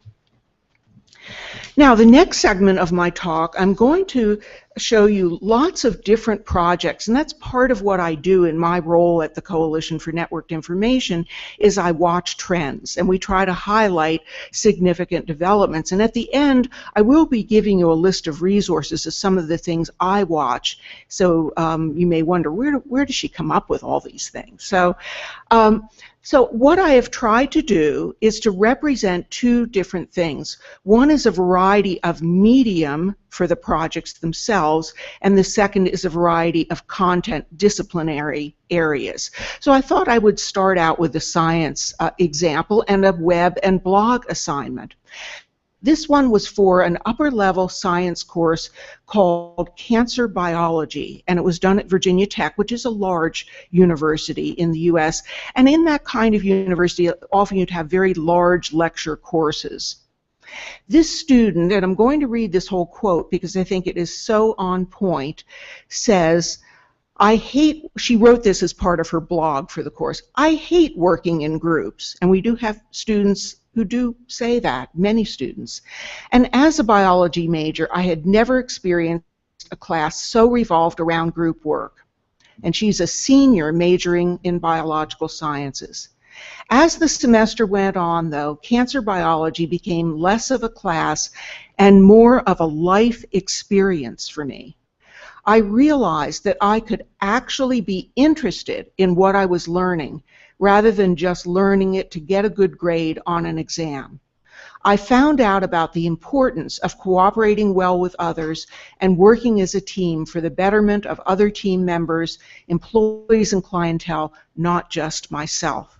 Now, the next segment of my talk, I'm going to show you lots of different projects, and that's part of what I do in my role at the Coalition for Networked Information, is I watch trends, and we try to highlight significant developments. And at the end, I will be giving you a list of resources of some of the things I watch. So you may wonder, where does she come up with all these things? So what I have tried to do is to represent two different things. One is a variety of medium for the projects themselves, and the second is a variety of content disciplinary areas. So I thought I would start out with a science example and a web and blog assignment. This one was for an upper-level science course called Cancer Biology, and it was done at Virginia Tech, which is a large university in the U.S. And in that kind of university, often you'd have very large lecture courses. This student, and I'm going to read this whole quote because I think it is so on point, says, she wrote this as part of her blog for the course, "I hate working in groups." And we do have students who do say that, many students. "And as a biology major, I had never experienced a class so revolved around group work." And she's a senior majoring in biological sciences. "As the semester went on, though, cancer biology became less of a class and more of a life experience for me. I realized that I could actually be interested in what I was learning rather than just learning it to get a good grade on an exam. I found out about the importance of cooperating well with others and working as a team for the betterment of other team members, employees, and clientele, not just myself.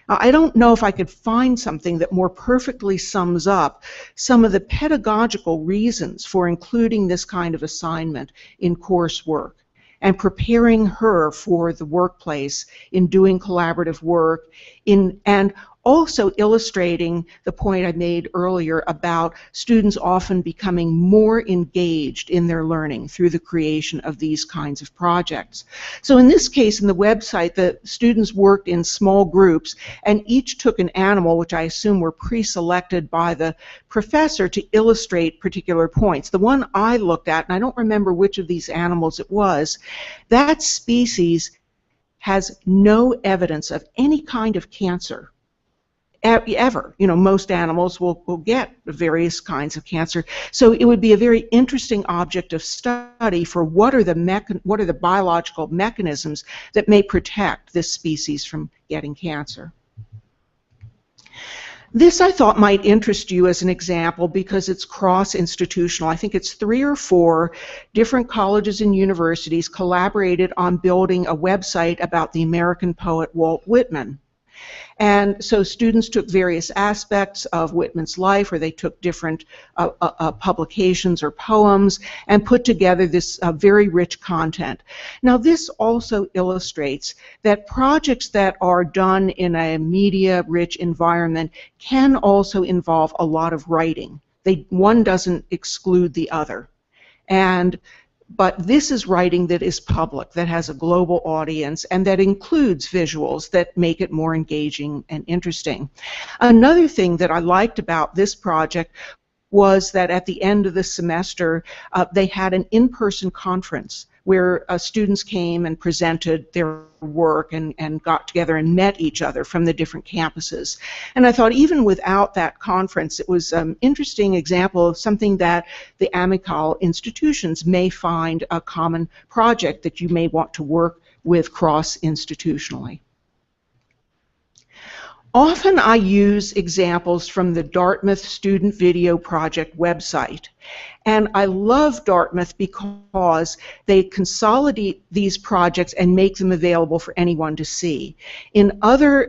Now, I don't know if I could find something that more perfectly sums up some of the pedagogical reasons for including this kind of assignment in coursework and preparing her for the workplace in doing collaborative work, and also illustrating the point I made earlier about students often becoming more engaged in their learning through the creation of these kinds of projects. So in this case, in the website, the students worked in small groups and each took an animal, which I assume were pre-selected by the professor to illustrate particular points. The one I looked at, and I don't remember which of these animals it was, that species has no evidence of any kind of cancer ever. You know, most animals will get various kinds of cancer. So it would be a very interesting object of study for what are the biological mechanisms that may protect this species from getting cancer. This, I thought, might interest you as an example because it's cross-institutional. I think it's 3 or 4 different colleges and universities collaborated on building a website about the American poet Walt Whitman. And so students took various aspects of Whitman's life, or they took different publications or poems, and put together this very rich content. Now, this also illustrates that projects that are done in a media-rich environment can also involve a lot of writing. One doesn't exclude the other. But this is writing that is public, that has a global audience, and that includes visuals that make it more engaging and interesting. Another thing that I liked about this project was that at the end of the semester, they had an in-person conference where students came and presented their work and got together and met each other from the different campuses. And I thought even without that conference, it was an interesting example of something that the AMICAL institutions may find a common project that you may want to work with cross-institutionally. Often I use examples from the Dartmouth Student Video Project website. And I love Dartmouth because they consolidate these projects and make them available for anyone to see. In other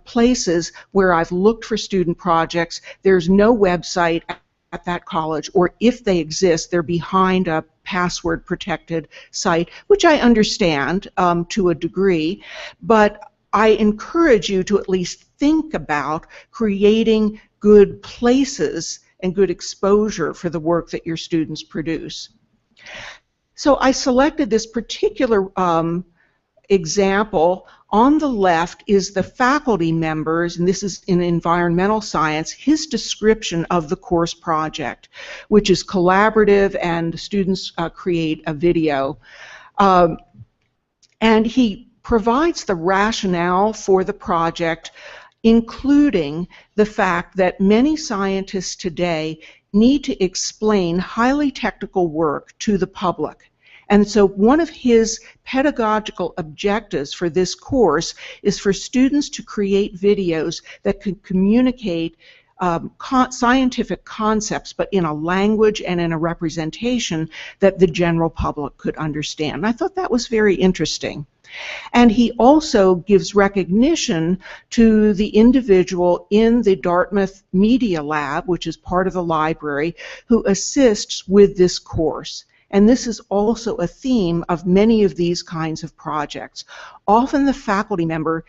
places where I've looked for student projects, there's no website at that college, or if they exist, they're behind a password-protected site, which I understand to a degree, but I encourage you to at least think about creating good places and good exposure for the work that your students produce. So I selected this particular example. On the left is the faculty members, and this is in environmental science, his description of the course project, which is collaborative, and the students create a video. And he provides the rationale for the project, including the fact that many scientists today need to explain highly technical work to the public. And so one of his pedagogical objectives for this course is for students to create videos that can communicate scientific concepts, but in a language and in a representation that the general public could understand. And I thought that was very interesting. And he also gives recognition to the individual in the Dartmouth Media Lab, which is part of the library, who assists with this course. And this is also a theme of many of these kinds of projects. Often the faculty member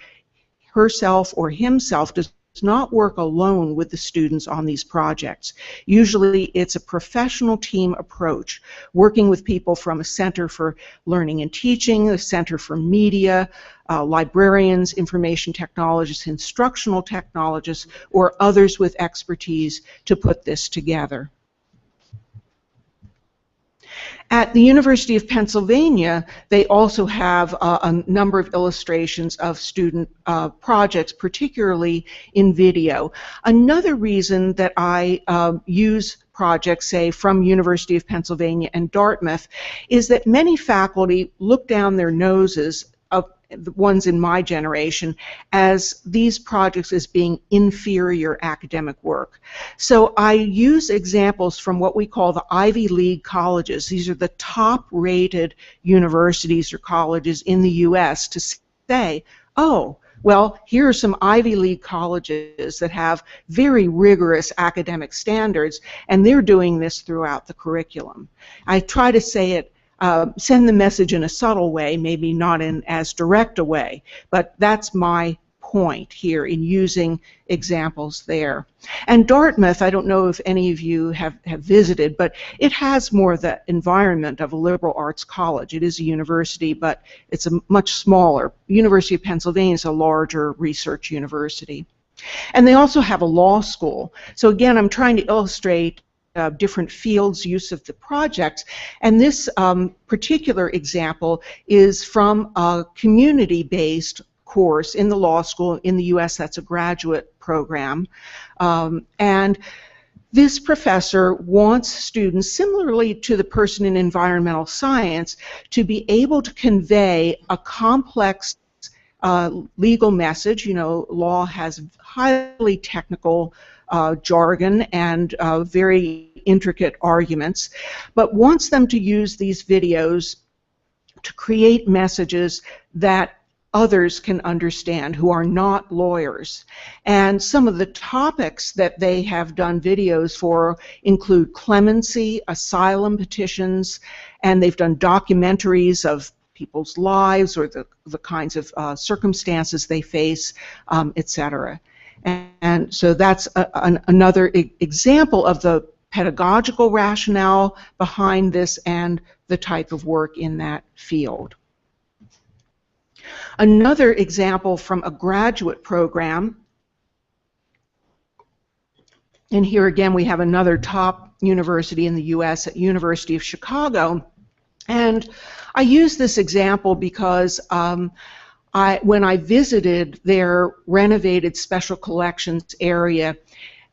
herself or himself does not work alone with the students on these projects. Usually it's a professional team approach, working with people from a Center for Learning and Teaching, a Center for Media, librarians, information technologists, instructional technologists, or others with expertise to put this together. At the University of Pennsylvania, they also have a number of illustrations of student projects, particularly in video. Another reason that I use projects, say, from University of Pennsylvania and Dartmouth, is that many faculty look down their noses the ones in my generation, as these projects as being inferior academic work. So I use examples from what we call the Ivy League colleges. These are the top-rated universities or colleges in the U.S. to say, oh, well, here are some Ivy League colleges that have very rigorous academic standards, and they're doing this throughout the curriculum. I try to say it, send the message in a subtle way, maybe not in as direct a way, but that's my point here in using examples there. And Dartmouth, I don't know if any of you have visited, but it has more the environment of a liberal arts college. It is a university, but it's a much smaller. University of Pennsylvania is a larger research university. And they also have a law school. So again, I'm trying to illustrate different fields' use of the projects. And this particular example is from a community-based course in the law school. In the U.S., that's a graduate program. And this professor wants students, similarly to the person in environmental science, to be able to convey a complex legal message. You know, law has highly technical jargon and very intricate arguments, but wants them to use these videos to create messages that others can understand who are not lawyers. And some of the topics that they have done videos for include clemency, asylum petitions, and they've done documentaries of people's lives or the kinds of circumstances they face, etc. And so that's another example of the pedagogical rationale behind this and the type of work in that field. Another example from a graduate program, and here again we have another top university in the U.S., at University of Chicago, and I use this example because when I visited their renovated special collections area,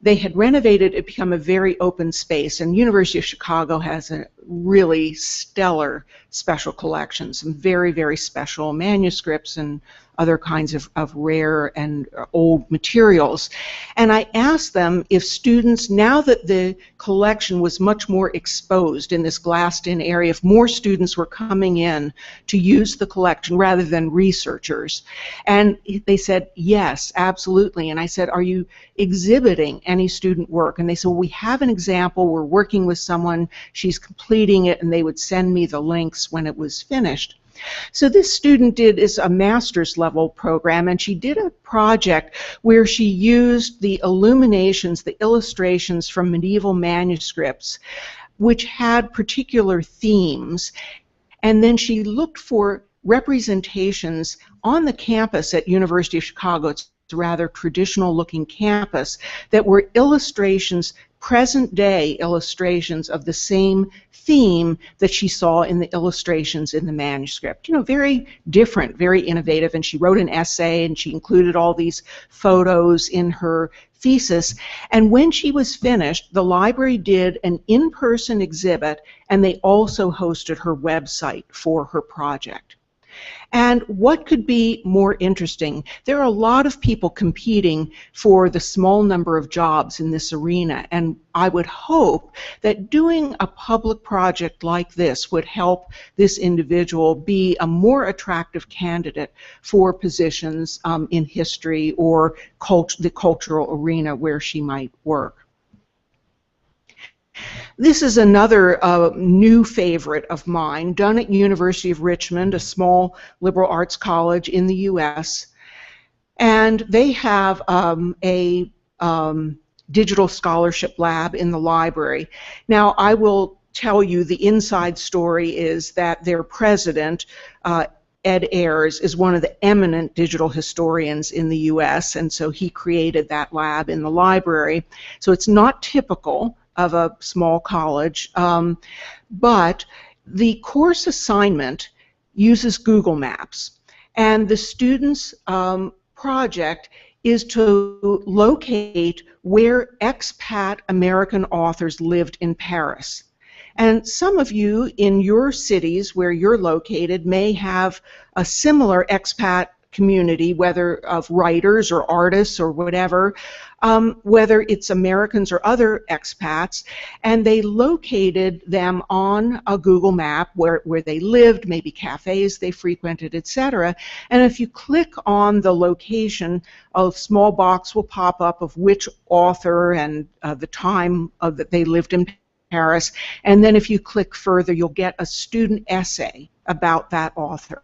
they had renovated it to become a very open space, and University of Chicago has a really stellar special collection, some very, very special manuscripts and other kinds of rare and old materials. And I asked them if students, now that the collection was much more exposed in this glassed-in area, if more students were coming in to use the collection rather than researchers. And they said, yes, absolutely. And I said, are you exhibiting any student work? And they said, well, we have an example. We're working with someone. She's completing it, and they would send me the links when it was finished. So this student is a master's level program, and she did a project where she used the illuminations, the illustrations from medieval manuscripts, which had particular themes, and then she looked for representations on the campus at University of Chicago. It's a rather traditional looking campus, that were illustrations, present day illustrations of the same theme that she saw in the illustrations in the manuscript. You know, very different, very innovative, and she wrote an essay and she included all these photos in her thesis. And when she was finished, the library did an in-person exhibit, and they also hosted her website for her project. And what could be more interesting? There are a lot of people competing for the small number of jobs in this arena, and I would hope that doing a public project like this would help this individual be a more attractive candidate for positions in history or the cultural arena where she might work. This is another new favorite of mine, done at University of Richmond, a small liberal arts college in the U.S. And they have a digital scholarship lab in the library. Now, I will tell you the inside story is that their president, Ed Ayers, is one of the eminent digital historians in the U.S., and so he created that lab in the library. So it's not typical of a small college, but the course assignment uses Google Maps, and the students' project is to locate where expat American authors lived in Paris. And some of you in your cities where you're located may have a similar expat community, whether of writers or artists or whatever, whether it's Americans or other expats, and they located them on a Google map where they lived, maybe cafes they frequented, etc. And if you click on the location, a small box will pop up of which author and the time that they lived in Paris, and then if you click further, you'll get a student essay about that author.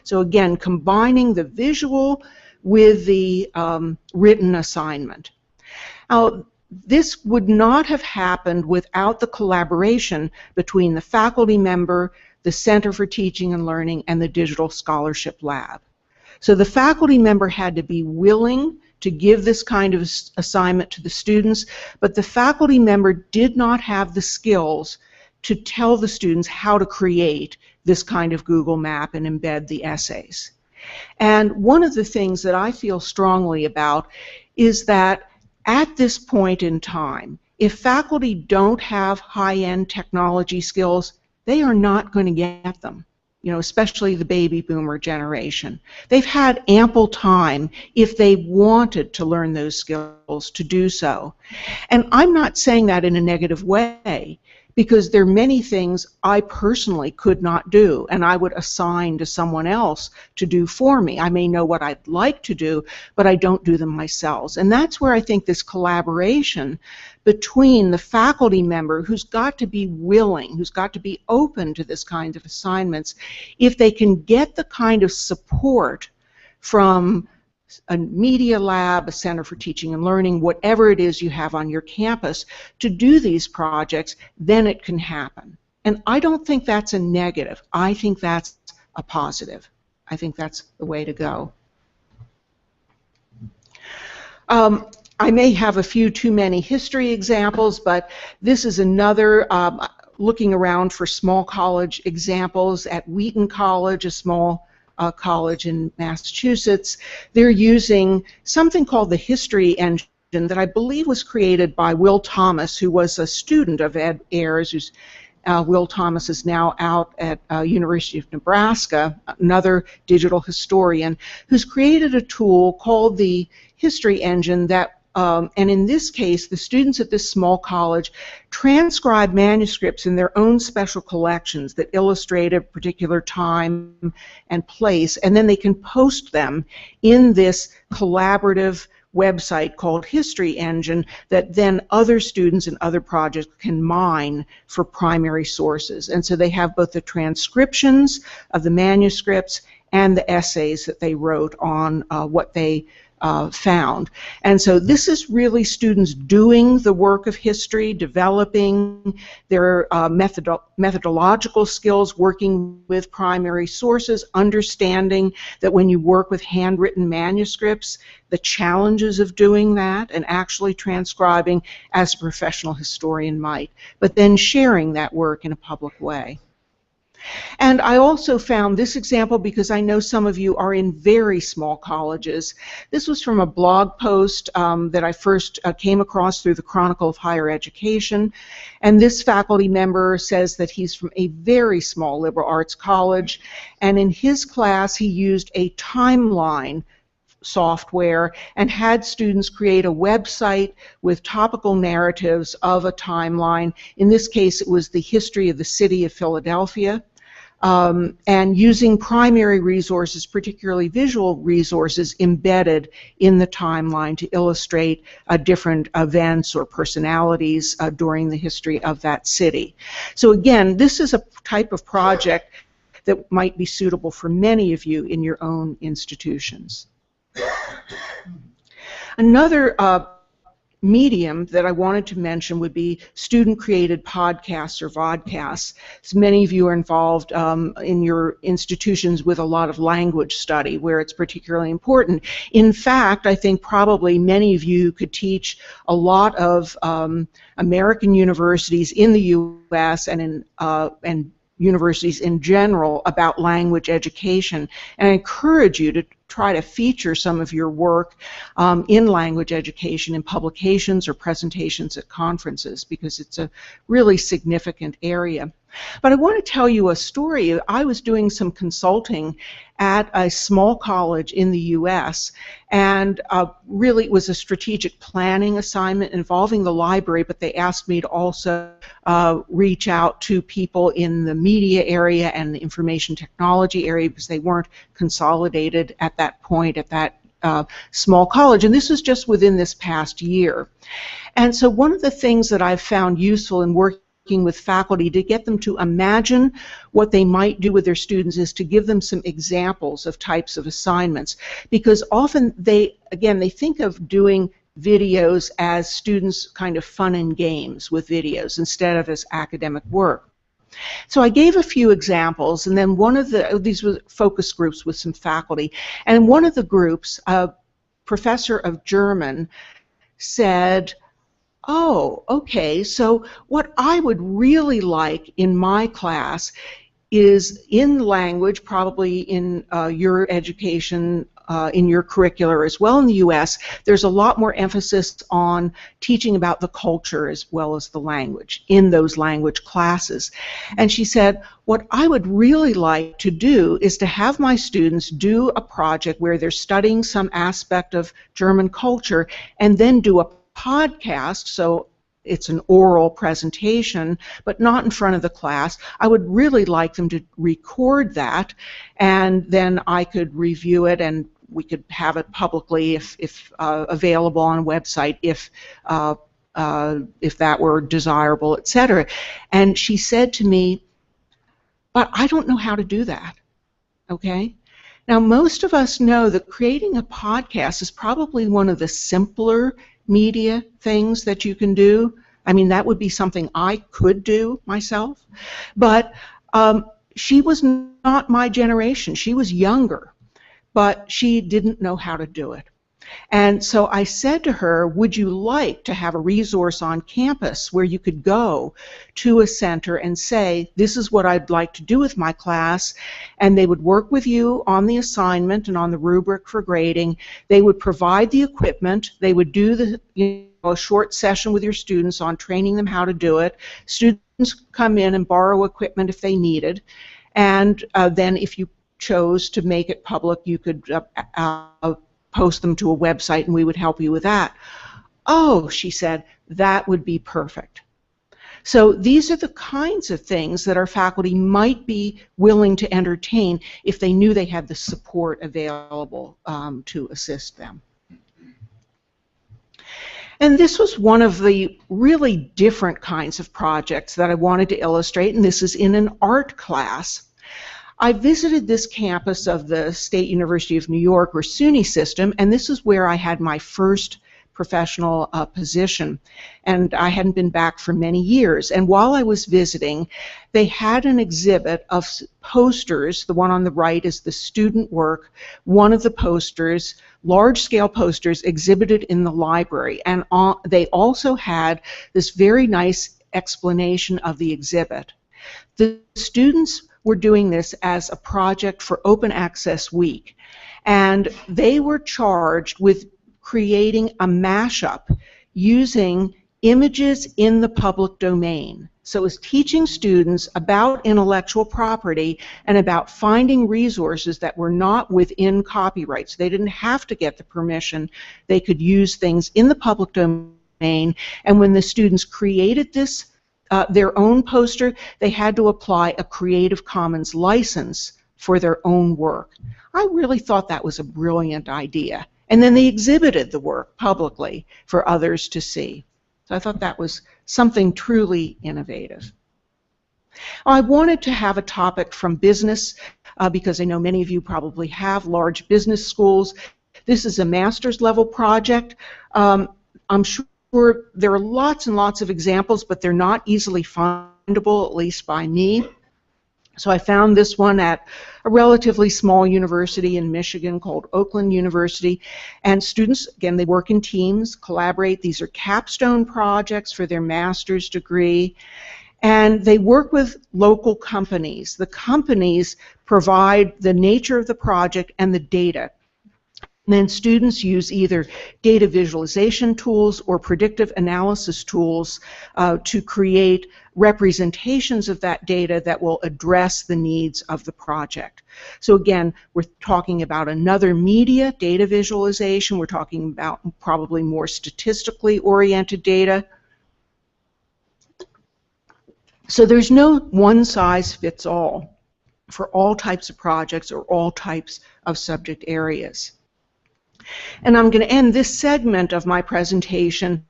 So again, combining the visual with the written assignment. Now, this would not have happened without the collaboration between the faculty member, the Center for Teaching and Learning, and the Digital Scholarship Lab. So the faculty member had to be willing to give this kind of assignment to the students, but the faculty member did not have the skills to tell the students how to create this kind of Google map and embed the essays. And one of the things that I feel strongly about is that at this point in time, if faculty don't have high-end technology skills, they are not going to get them. You know, especially the baby boomer generation. They've had ample time, if they wanted to learn those skills, to do so. And I'm not saying that in a negative way, because there are many things I personally could not do, and I would assign to someone else to do for me. I may know what I'd like to do, but I don't do them myself. And that's where I think this collaboration between the faculty member, who's got to be willing, who's got to be open to this kind of assignments, if they can get the kind of support from a media lab, a Center for Teaching and Learning, whatever it is you have on your campus to do these projects, then it can happen. And I don't think that's a negative. I think that's a positive. I think that's the way to go. I may have a few too many history examples, but this is another looking around for small college examples at Wheaton College, a small college in Massachusetts. They're using something called the History Engine that I believe was created by Will Thomas, who was a student of Ed Ayers. Will Thomas is now out at University of Nebraska, another digital historian, who's created a tool called the History Engine that and in this case, the students at this small college transcribe manuscripts in their own special collections that illustrate a particular time and place, and then they can post them in this collaborative website called History Engine that then other students and other projects can mine for primary sources. And so they have both the transcriptions of the manuscripts and the essays that they wrote on what they found. And so this is really students doing the work of history, developing their methodological skills, working with primary sources, understanding that when you work with handwritten manuscripts, the challenges of doing that and actually transcribing as a professional historian might, but then sharing that work in a public way. And I also found this example because I know some of you are in very small colleges. This was from a blog post that I first came across through the Chronicle of Higher Education. And this faculty member says that he's from a very small liberal arts college. And in his class, he used a timeline software and had students create a website with topical narratives of a timeline. In this case, it was the history of the city of Philadelphia. And using primary resources, particularly visual resources, embedded in the timeline to illustrate different events or personalities during the history of that city. So again, this is a type of project that might be suitable for many of you in your own institutions. Another medium that I wanted to mention would be student-created podcasts or vodcasts. So many of you are involved in your institutions with a lot of language study where it's particularly important. In fact, I think probably many of you could teach a lot of American universities in the U.S. and universities in general about language education, and I encourage you to try to feature some of your work in language education in publications or presentations at conferences, because it's a really significant area. But I want to tell you a story. I was doing some consulting at a small college in the U.S., and really it was a strategic planning assignment involving the library, but they asked me to also reach out to people in the media area and the information technology area, because they weren't consolidated at that point at that small college, and this was just within this past year. And so one of the things that I've found useful in working with faculty to get them to imagine what they might do with their students is to give them some examples of types of assignments, because often they think of doing videos as students kind of fun and games with videos instead of as academic work. So I gave a few examples, and then these were focus groups with some faculty, and in one of the groups, a professor of German said, "Oh, okay, so what I would really like in my class is in language, probably in your education, in your curricular as well in the U.S., there's a lot more emphasis on teaching about the culture as well as the language in those language classes." And she said, "What I would really like to do is to have my students do a project where they're studying some aspect of German culture and then do a podcast, so it's an oral presentation, but not in front of the class. I would really like them to record that, and then I could review it, and we could have it publicly if available on a website if that were desirable, etc." And she said to me, "But I don't know how to do that." Okay? Now, most of us know that creating a podcast is probably one of the simpler media things that you can do. I mean, that would be something I could do myself. But she was not my generation. She was younger, but she didn't know how to do it. And so I said to her, "Would you like to have a resource on campus where you could go to a center and say, this is what I'd like to do with my class," and they would work with you on the assignment and on the rubric for grading. They would provide the equipment. They would do a short session with your students on training them how to do it. Students come in and borrow equipment if they needed, and then if you chose to make it public, you could post them to a website, and we would help you with that. "Oh," she said, "that would be perfect." So these are the kinds of things that our faculty might be willing to entertain if they knew they had the support available to assist them. And this was one of the really different kinds of projects that I wanted to illustrate, and this is in an art class. I visited this campus of the State University of New York, or SUNY system, and this is where I had my first professional position, and I hadn't been back for many years. And while I was visiting, they had an exhibit of posters. The one on the right is the student work. One of the posters, large-scale posters, exhibited in the library, and they also had this very nice explanation of the exhibit. The students were doing this as a project for Open Access Week, and they were charged with creating a mashup using images in the public domain. So it was teaching students about intellectual property and about finding resources that were not within copyright. So they didn't have to get the permission. They could use things in the public domain, and when the students created this their own poster, they had to apply a Creative Commons license for their own work. I really thought that was a brilliant idea. And then they exhibited the work publicly for others to see. So I thought that was something truly innovative. I wanted to have a topic from business because I know many of you probably have large business schools. This is a master's level project. I'm sure there are lots and lots of examples, but they're not easily findable, at least by me. So I found this one at a relatively small university in Michigan called Oakland University. And students, again, they work in teams, collaborate. These are capstone projects for their master's degree. And they work with local companies. The companies provide the nature of the project and the data. then students use either data visualization tools or predictive analysis tools to create representations of that data that will address the needs of the project. So again, we're talking about another media, data visualization. We're talking about probably more statistically oriented data. So there's no one-size-fits-all for all types of projects or all types of subject areas. And I'm going to end this segment of my presentation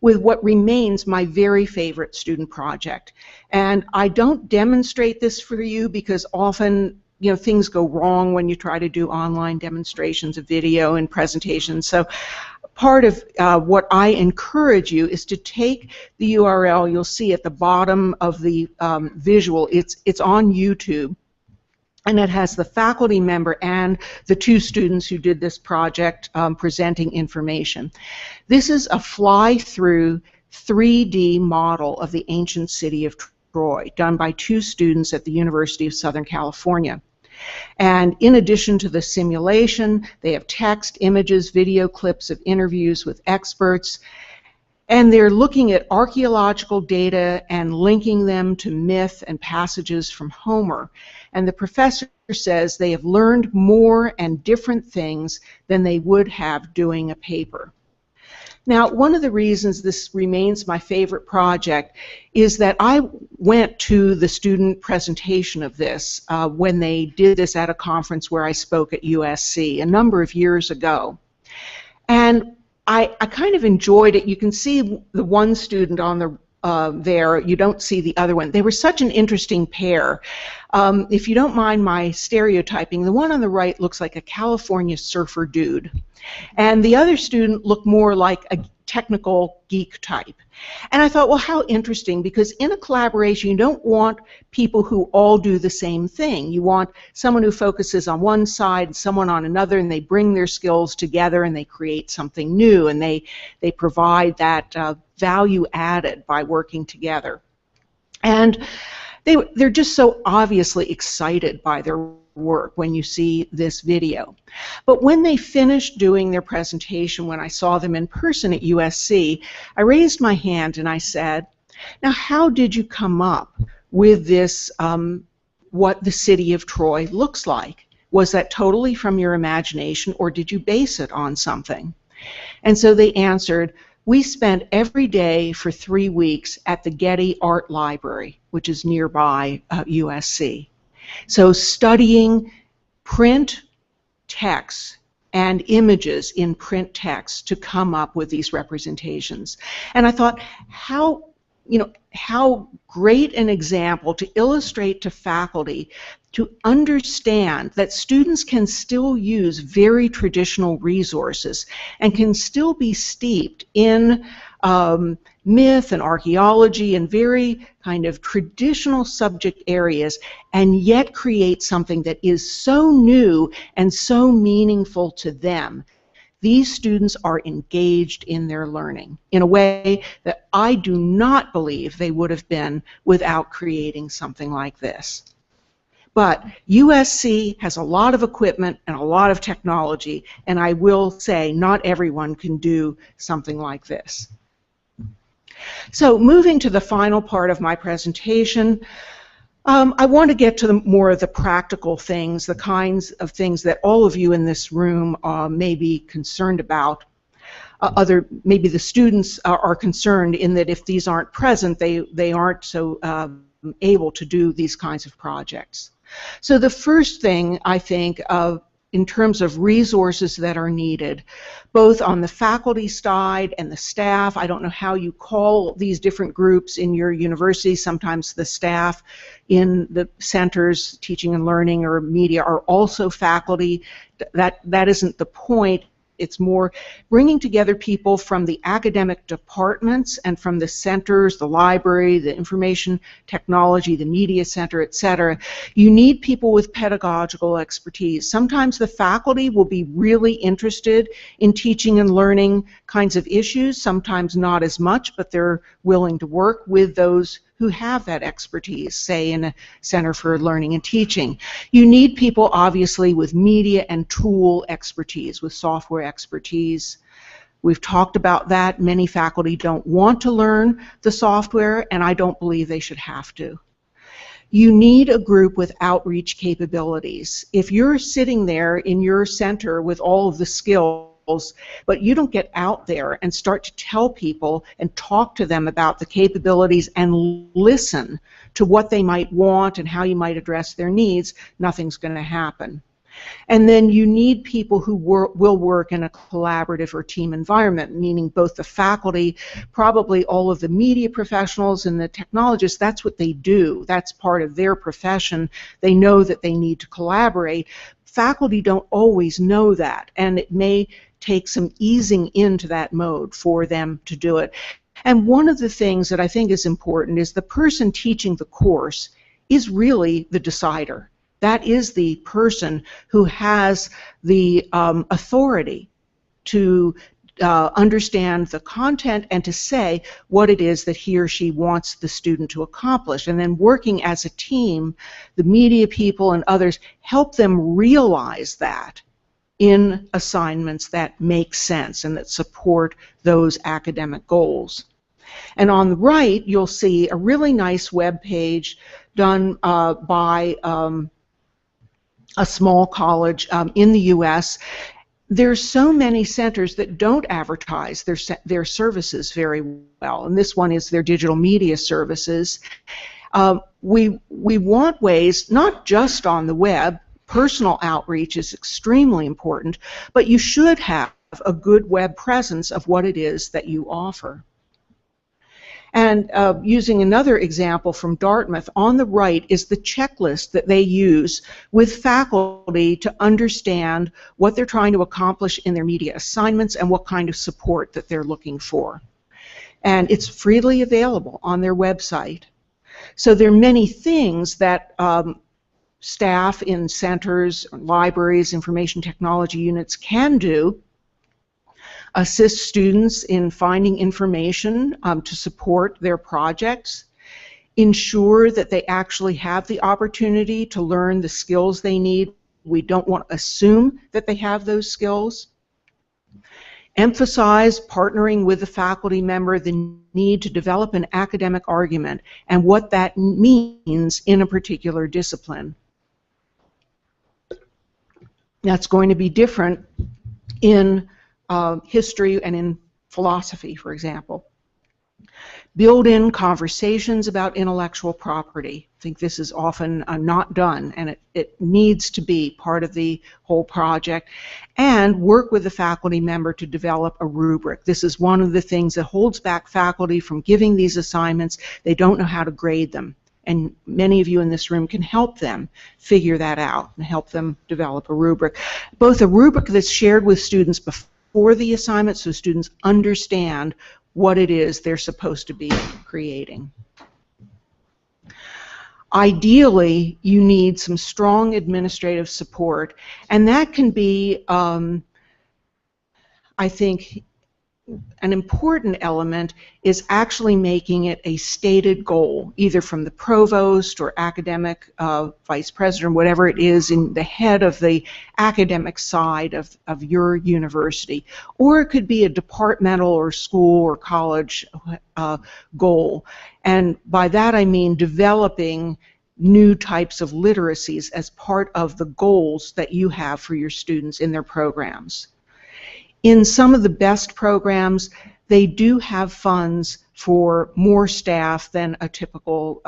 with what remains my very favorite student project. And I don't demonstrate this for you because often, you know, things go wrong when you try to do online demonstrations of video and presentations. So part of what I encourage you is to take the URL you'll see at the bottom of the visual. It's on YouTube. And it has the faculty member and the two students who did this project presenting information. This is a fly-through 3D model of the ancient city of Troy, done by two students at the University of Southern California. And in addition to the simulation, they have text, images, video clips of interviews with experts. And they're looking at archaeological data and linking them to myth and passages from Homer. And the professor says they have learned more and different things than they would have doing a paper. Now, one of the reasons this remains my favorite project is that I went to the student presentation of this when they did this at a conference where I spoke at USC a number of years ago. And I kind of enjoyed it. You can see the one student on the there. You don't see the other one. They were such an interesting pair. If you don't mind my stereotyping, the one on the right looks like a California surfer dude. And the other student looked more like a technical geek type. And I thought, well, how interesting, because in a collaboration you don't want people who all do the same thing. You want someone who focuses on one side, someone on another, and they bring their skills together and they create something new, and they provide that value added by working together. And they're just so obviously excited by their work when you see this video. But when they finished doing their presentation, when I saw them in person at USC, I raised my hand and I said, now how did you come up with this, what the city of Troy looks like? Was that totally from your imagination, or did you base it on something? And so they answered, we spent every day for 3 weeks at the Getty Art Library, which is nearby USC. So studying print text and images in print text to come up with these representations. And I thought, how great an example to illustrate to faculty to understand that students can still use very traditional resources and can still be steeped in myth and archaeology and very kind of traditional subject areas, and yet create something that is so new and so meaningful to them. These students are engaged in their learning in a way that I do not believe they would have been without creating something like this. But USC has a lot of equipment and a lot of technology, and I will say not everyone can do something like this. So moving to the final part of my presentation, I want to get to more of the practical things, the kinds of things that all of you in this room may be concerned about. Maybe the students are concerned in that if these aren't present, they aren't so able to do these kinds of projects. So the first thing I think of in terms of resources that are needed, both on the faculty side and the staff. I don't know how you call these different groups in your university. Sometimes the staff in the centers, teaching and learning or media, are also faculty. That isn't the point. It's more bringing together people from the academic departments and from the centers, the library, the information technology, the media center, etc. You need people with pedagogical expertise. Sometimes the faculty will be really interested in teaching and learning kinds of issues, sometimes not as much, but they're willing to work with those who have that expertise, say in a Center for Learning and Teaching. You need people, obviously, with media and tool expertise, with software expertise. We've talked about that. Many faculty don't want to learn the software, and I don't believe they should have to. You need a group with outreach capabilities. If you're sitting there in your center with all of the skills, but you don't get out there and start to tell people and talk to them about the capabilities and listen to what they might want and how you might address their needs, nothing's going to happen. And then you need people who will work in a collaborative or team environment, meaning both the faculty, probably all of the media professionals and the technologists, that's what they do. That's part of their profession. They know that they need to collaborate. Faculty don't always know that, and it may take some easing into that mode for them to do it. And one of the things that I think is important is the person teaching the course is really the decider. That is the person who has the authority to understand the content and to say what it is that he or she wants the student to accomplish. And then working as a team, the media people and others help them realize that in assignments that make sense and that support those academic goals. And on the right, you'll see a really nice web page done by a small college in the U.S. There's so many centers that don't advertise their services very well, and this one is their digital media services. We want ways, not just on the web. Personal outreach is extremely important, but you should have a good web presence of what it is that you offer. And using another example from Dartmouth, on the right is the checklist that they use with faculty to understand what they're trying to accomplish in their media assignments and what kind of support that they're looking for. And it's freely available on their website. So there are many things that staff in centers, libraries, information technology units can do. Assist students in finding information to support their projects, ensure that they actually have the opportunity to learn the skills they need. We don't want to assume that they have those skills. Emphasize partnering with the faculty member the need to develop an academic argument and what that means in a particular discipline. That's going to be different in history and in philosophy, for example. Build in conversations about intellectual property. I think this is often not done, and it needs to be part of the whole project. And work with the faculty member to develop a rubric. This is one of the things that holds back faculty from giving these assignments. They don't know how to grade them. And many of you in this room can help them figure that out and help them develop a rubric. Both a rubric that's shared with students before the assignment so students understand what it is they're supposed to be creating. Ideally, you need some strong administrative support, and that can be, I think, an important element is actually making it a stated goal, either from the provost or academic vice president, whatever it is in the head of the academic side of your university. Or it could be a departmental or school or college goal. And by that I mean developing new types of literacies as part of the goals that you have for your students in their programs. In some of the best programs, they do have funds for more staff than a typical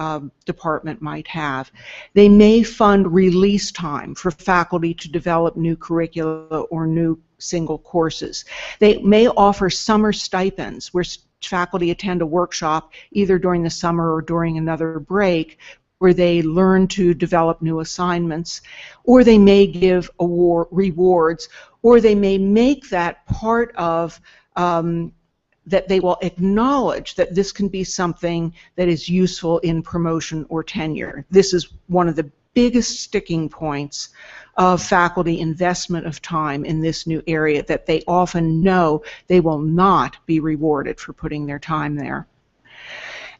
department might have. They may fund release time for faculty to develop new curricula or new single courses. They may offer summer stipends where faculty attend a workshop either during the summer or during another break where they learn to develop new assignments, or they may give rewards, or they may make that part of that they will acknowledge that this can be something that is useful in promotion or tenure. This is one of the biggest sticking points of faculty investment of time in this new area, that they often know they will not be rewarded for putting their time there.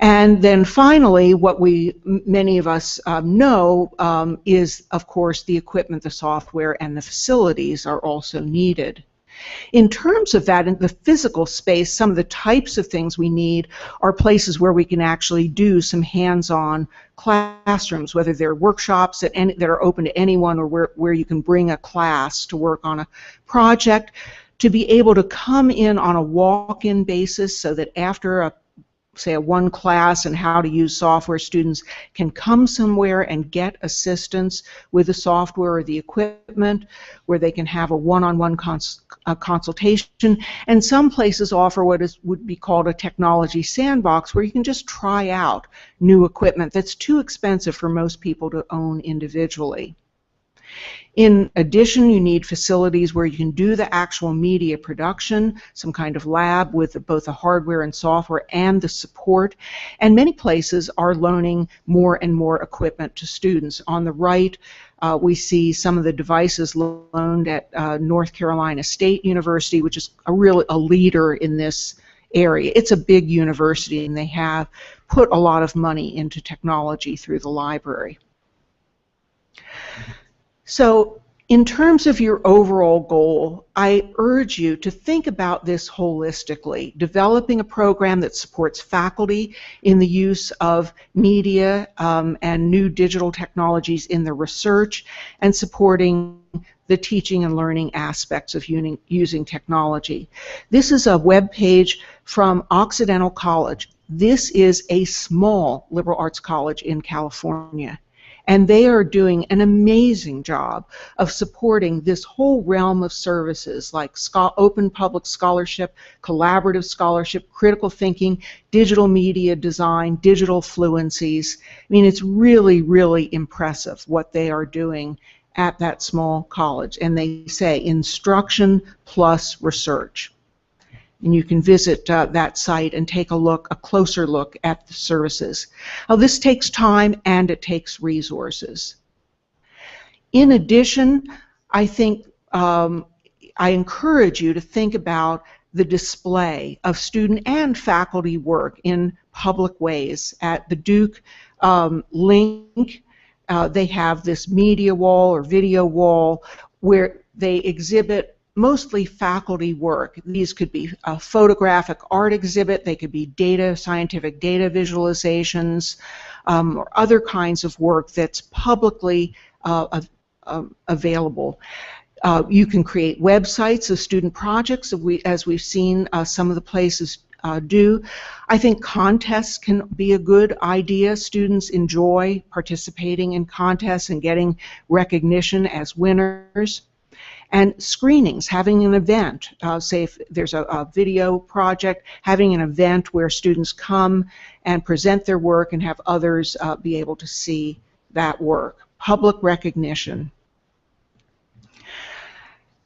And then finally, what many of us know is, of course, the equipment, the software, and the facilities are also needed. In terms of that, in the physical space, some of the types of things we need are places where we can actually do some hands-on classrooms, whether they're workshops that are open to anyone, or where you can bring a class to work on a project, to be able to come in on a walk-in basis so that after say a one class on how to use software, students can come somewhere and get assistance with the software or the equipment, where they can have a one-on-one consultation. And some places offer what would be called a technology sandbox, where you can just try out new equipment that's too expensive for most people to own individually. In addition, you need facilities where you can do the actual media production, some kind of lab with both the hardware and software and the support. And many places are loaning more and more equipment to students. On the right, we see some of the devices loaned at North Carolina State University, which is a leader in this area. It's a big university, and they have put a lot of money into technology through the library. So in terms of your overall goal, I urge you to think about this holistically, developing a program that supports faculty in the use of media and new digital technologies in their research, and supporting the teaching and learning aspects of using technology. This is a web page from Occidental College. This is a small liberal arts college in California. And they are doing an amazing job of supporting this whole realm of services like open public scholarship, collaborative scholarship, critical thinking, digital media design, digital fluencies. I mean, it's really, really impressive what they are doing at that small college. And they say instruction plus research. And you can visit that site and take a closer look at the services. Now, this takes time and it takes resources. In addition, I think I encourage you to think about the display of student and faculty work in public ways. At the Duke link, they have this media wall or video wall where they exhibit mostly faculty work. These could be a photographic art exhibit, they could be scientific data visualizations, or other kinds of work that's publicly available. You can create websites of student projects, as we've seen some of the places do. I think contests can be a good idea. Students enjoy participating in contests and getting recognition as winners. And screenings, having an event, say if there's a video project, having an event where students come and present their work and have others be able to see that work. Public recognition.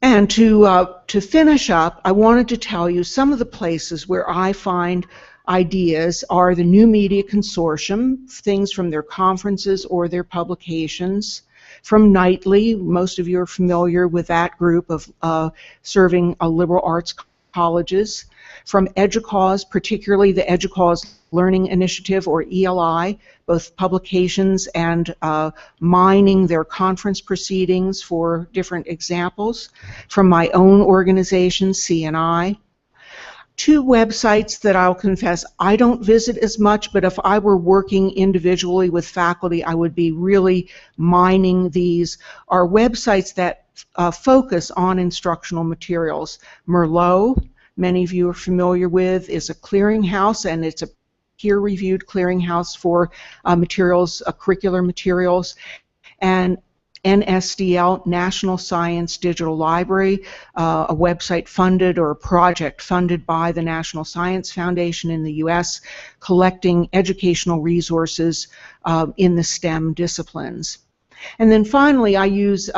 And to finish up, I wanted to tell you some of the places where I find ideas are the New Media Consortium, things from their conferences or their publications. From Nightly, most of you are familiar with that group of serving liberal arts colleges. From EDUCAUSE, particularly the EDUCAUSE Learning Initiative, or ELI, both publications and mining their conference proceedings for different examples. From my own organization, CNI. Two websites that I'll confess I don't visit as much, but if I were working individually with faculty, I would be really mining these, are websites that focus on instructional materials. Merlot, many of you are familiar with, is a clearinghouse, and it's a peer-reviewed clearinghouse for materials, curricular materials. And NSDL, National Science Digital Library, a website funded or a project funded by the National Science Foundation in the U.S., collecting educational resources in the STEM disciplines. And then finally, I use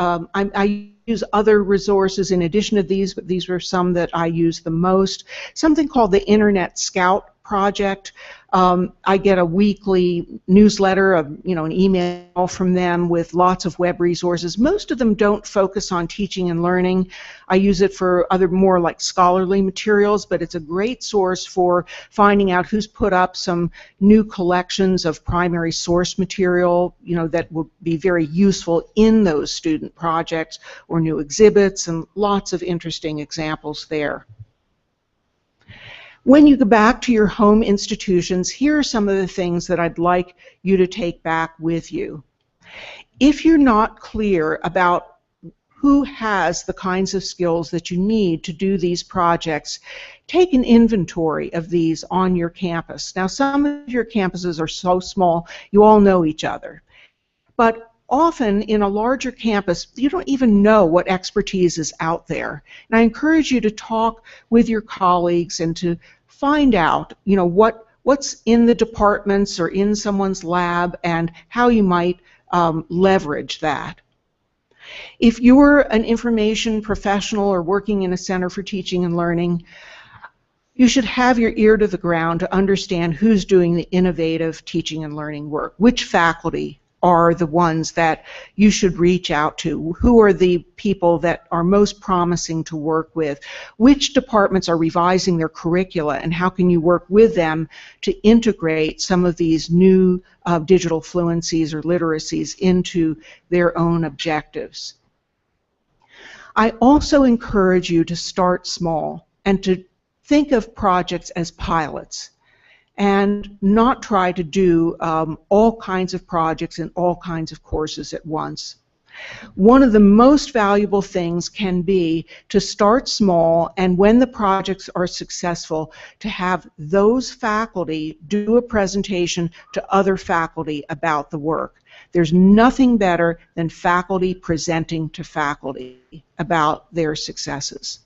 other resources in addition to these, but these were some that I use the most. Something called the Internet Scout project. I get a weekly newsletter, an email from them with lots of web resources. Most of them don't focus on teaching and learning. I use it for other more like scholarly materials, but it's a great source for finding out who's put up some new collections of primary source material, that will be very useful in those student projects, or new exhibits, and lots of interesting examples there. When you go back to your home institutions, here are some of the things that I'd like you to take back with you. If you're not clear about who has the kinds of skills that you need to do these projects, take an inventory of these on your campus. Now, some of your campuses are so small, you all know each other. But often in a larger campus, you don't even know what expertise is out there. And I encourage you to talk with your colleagues and to find out, what's in the departments or in someone's lab and how you might leverage that. If you're an information professional or working in a center for teaching and learning, you should have your ear to the ground to understand who's doing the innovative teaching and learning work, which faculty are the ones that you should reach out to, who are the people that are most promising to work with, which departments are revising their curricula, and how can you work with them to integrate some of these new digital fluencies or literacies into their own objectives. I also encourage you to start small and to think of projects as pilots, and not try to do all kinds of projects and all kinds of courses at once. One of the most valuable things can be to start small, and when the projects are successful, to have those faculty do a presentation to other faculty about the work. There's nothing better than faculty presenting to faculty about their successes.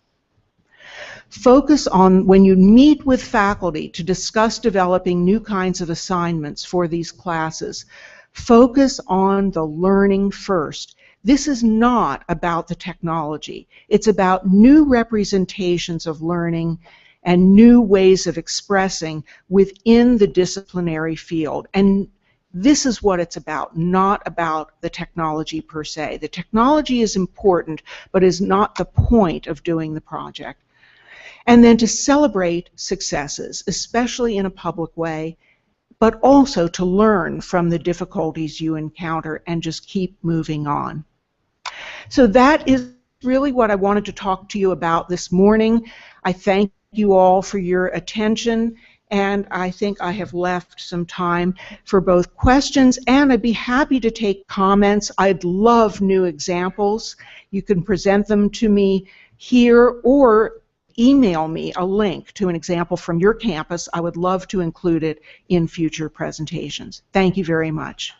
Focus on, when you meet with faculty to discuss developing new kinds of assignments for these classes, focus on the learning first. This is not about the technology. It's about new representations of learning and new ways of expressing within the disciplinary field. And this is what it's about, not about the technology per se. The technology is important, but is not the point of doing the project. And then to celebrate successes, especially in a public way, but also to learn from the difficulties you encounter and just keep moving on. So that is really what I wanted to talk to you about this morning. I thank you all for your attention, and I think I have left some time for both questions, and I'd be happy to take comments. I'd love new examples. You can present them to me here, or email me a link to an example from your campus. I would love to include it in future presentations. Thank you very much.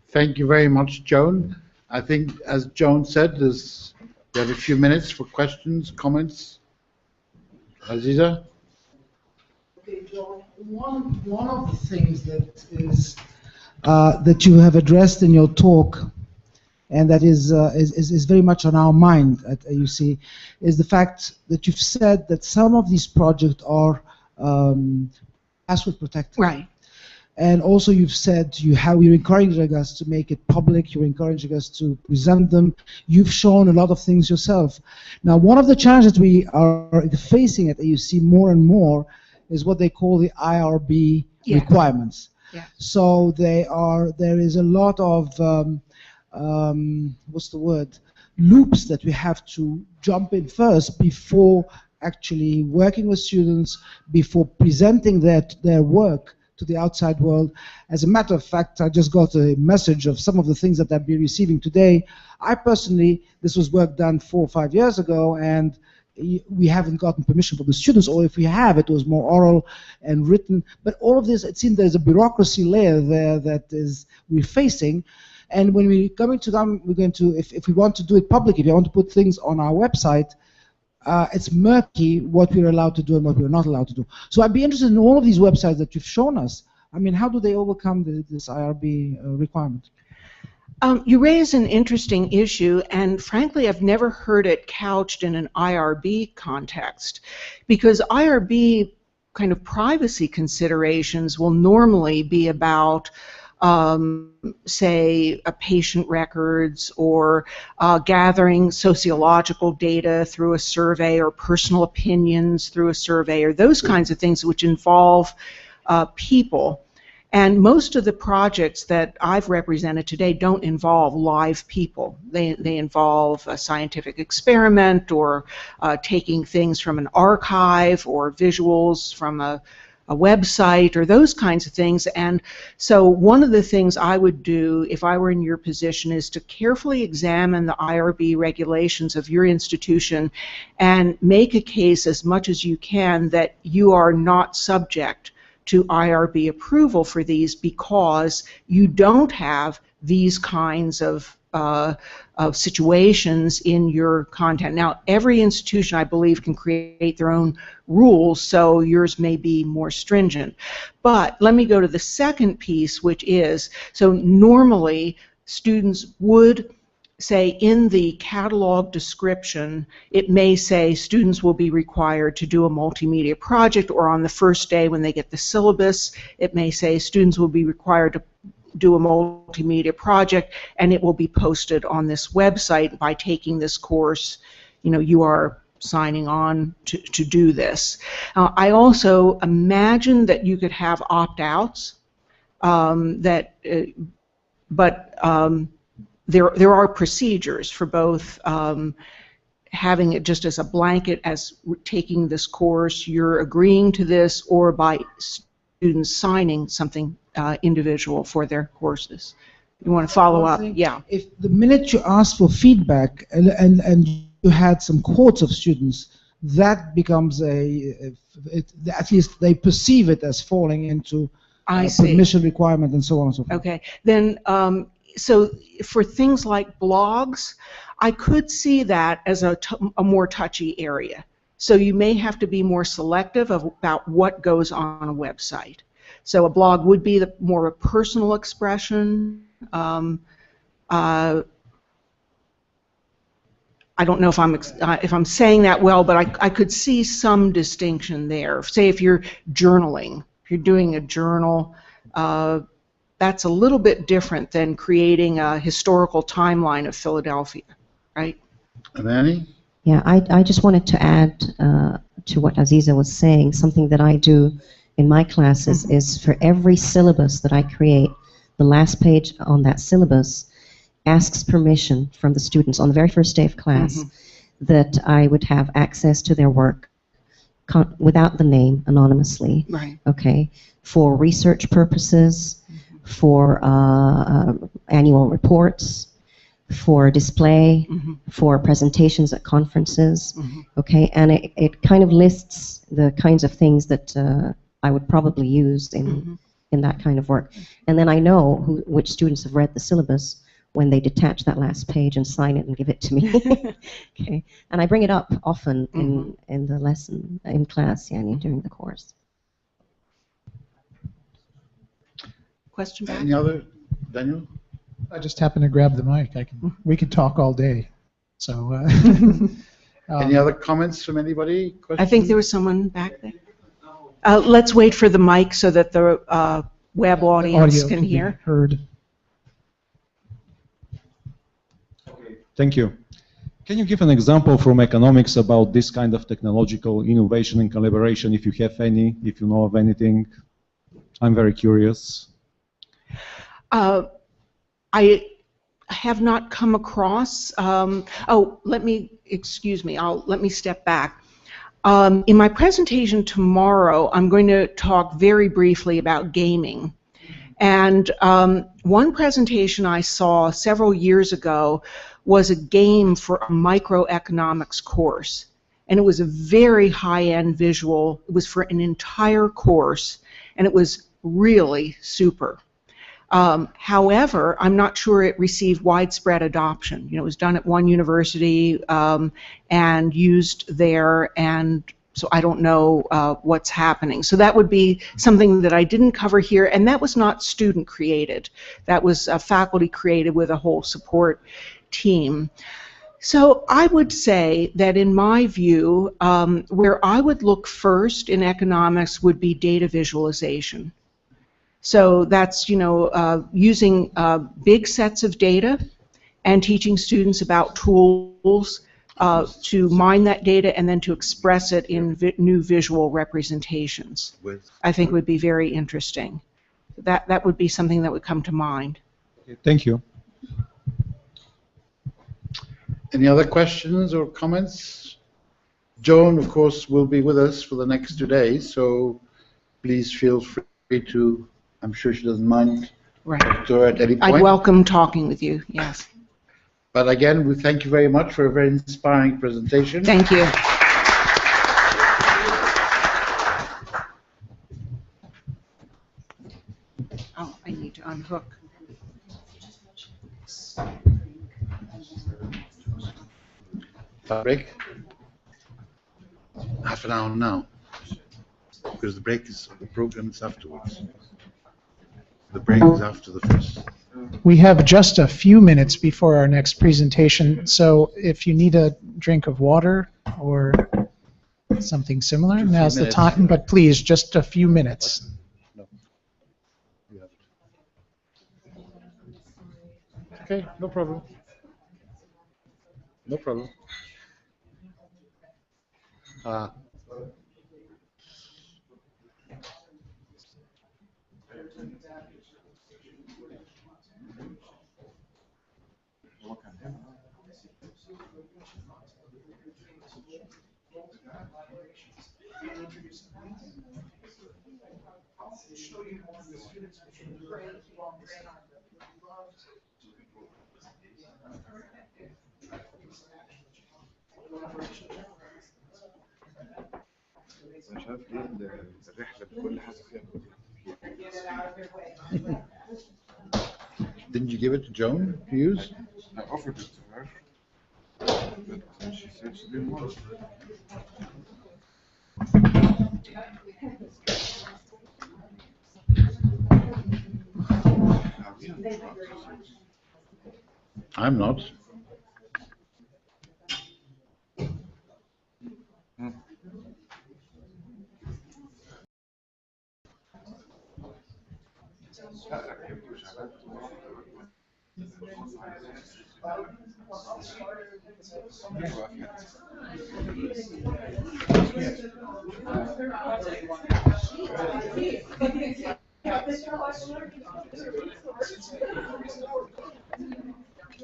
Thank you very much, Joan. I think, as Joan said, we have a few minutes for questions, comments. Aziza? Okay, Joan, one of the things that is that you have addressed in your talk, and that is very much on our mind at AUC, is the fact that you've said that some of these projects are password protected. Right. And also you've said you're encouraging us to make it public, you're encouraging us to present them. You've shown a lot of things yourself. Now, one of the challenges we are facing at AUC more and more is what they call the IRB requirements. Yeah. So there is a lot of what's the word, loops that we have to jump in first before actually working with students, before presenting their work to the outside world. As a matter of fact, I just got a message of some of the things that I've been receiving today. I personally, this was work done 4 or 5 years ago, and we haven't gotten permission from the students, or if we have, it was more oral and written. But all of this, it seems there's a bureaucracy layer there that we're facing. And when we're coming to them, we're going to, if we want to do it publicly, if we want to put things on our website, it's murky what we're allowed to do and what we're not allowed to do. So I'd be interested in all of these websites that you've shown us. I mean, how do they overcome this IRB requirement? You raise an interesting issue, and frankly, I've never heard it couched in an IRB context, because IRB kind of privacy considerations will normally be about, say, patient records or gathering sociological data through a survey or personal opinions through a survey or those kinds of things which involve people. And most of the projects that I've represented today don't involve live people. They involve a scientific experiment or taking things from an archive or visuals from a website or those kinds of things. And so one of the things I would do if I were in your position is to carefully examine the IRB regulations of your institution and make a case as much as you can that you are not subject to IRB approval for these because you don't have these kinds of situations in your content. Now, every institution, I believe, can create their own rules, so yours may be more stringent. But let me go to the second piece, which is, so normally students would say in the catalog description, it may say students will be required to do a multimedia project, or on the first day when they get the syllabus, it may say students will be required to do a multimedia project, and it will be posted on this website. By taking this course, you are signing on to do this. I also imagine that you could have opt-outs, there are procedures for both having it just as a blanket, as taking this course, you're agreeing to this, or by students signing something individual for their courses. You want to follow up? Yeah. If the minute you ask for feedback and you had some quotes of students, that becomes at least they perceive it as falling into permission requirement and so on and so forth. Okay. Then so for things like blogs, I could see that as a more touchy area. So you may have to be more selective about what goes on a website. So a blog would be more a personal expression. I don't know if I'm saying that well, but I could see some distinction there. Say if you're journaling, if you're doing a journal, that's a little bit different than creating a historical timeline of Philadelphia, right? Annie? Yeah, I just wanted to add to what Aziza was saying. Something that I do in my classes is for every syllabus that I create, the last page on that syllabus asks permission from the students on the very first day of class that I would have access to their work without the name, anonymously. Right. Okay, for research purposes, for annual reports, for display, for presentations at conferences, okay, and it kind of lists the kinds of things that I would probably use in that kind of work. And then I know which students have read the syllabus when they detach that last page and sign it and give it to me. Okay, and I bring it up often in the lesson, in class, Yani, during the course. Question back? Any other? Daniel? I just happened to grab the mic. We could talk all day. So. Any other comments from anybody? Questions? I think there was someone back there. Let's wait for the mic so that the web audience can hear. Heard. Thank you. Can you give an example from economics about this kind of technological innovation and collaboration, if you have any, if you know of anything? I'm very curious. I have not come across. Let me step back. In my presentation tomorrow, I'm going to talk very briefly about gaming. And one presentation I saw several years ago was a game for a microeconomics course. And it was a very high-end visual. It was for an entire course, and it was really super. However, I'm not sure it received widespread adoption. It was done at one university and used there, and so I don't know what's happening. So that would be something that I didn't cover here, and that was not student created. That was faculty created with a whole support team. So I would say that in my view, where I would look first in economics would be data visualization. So that's, using big sets of data and teaching students about tools to mine that data and then to express it in new visual representations. I think would be very interesting. That would be something that would come to mind. Thank you. Any other questions or comments? Joan, of course, will be with us for the next 2 days, so please feel free to, I'm sure she doesn't mind, talk to her at any point. I'd welcome talking with you, yes. But again, we thank you very much for a very inspiring presentation. Thank you. Oh, I need to unhook. Break? Half an hour now, because the break is, the program is afterwards. The break is after the first. We have just a few minutes before our next presentation, so if you need a drink of water or something similar, now's the time, but please, just a few minutes. No. Okay, no problem. No problem. مش عارف ليه الرحلة بكل حاجة فيها. Didn't you give it to Joan to use? I offered it to her, but she said she didn't want it. I'm not.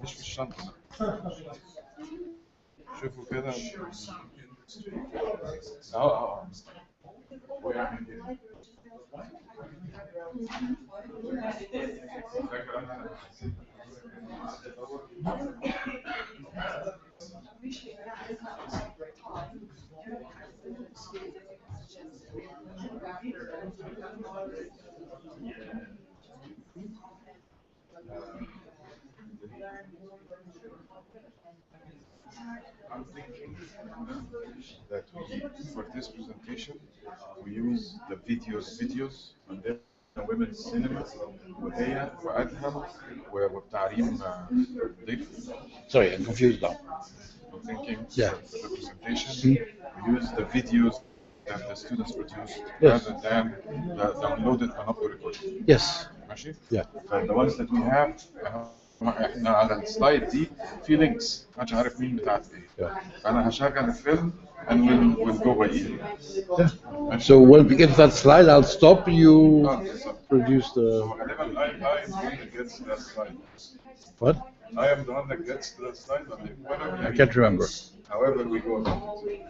مش في الشنطة. شوفوا كده. I'm thinking that for this presentation we use the videos and then women's cinema وهي وأدهم وبتعليم ضيف. Sorry, I'm confused now. I'm thinking Yeah. for the presentation we use the videos that the students produced rather than the downloaded and uploaded recording. Yes. ماشي؟ Yeah. The ones that we have احنا على السلايد دي في لينكس محدش عارف مين بتاعت ايه. انا هشغل الفيلم and we'll go by email. Yeah. So when we get that slide, I'll stop you. Produce the. غالبا I am the one that gets that slide. What? I am the one that gets that slide. I can't remember. However we go about it.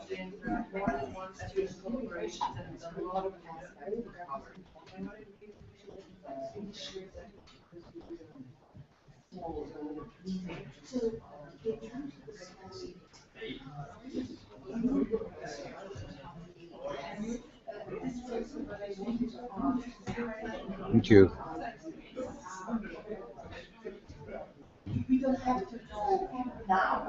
Thank you. We don't have to know now.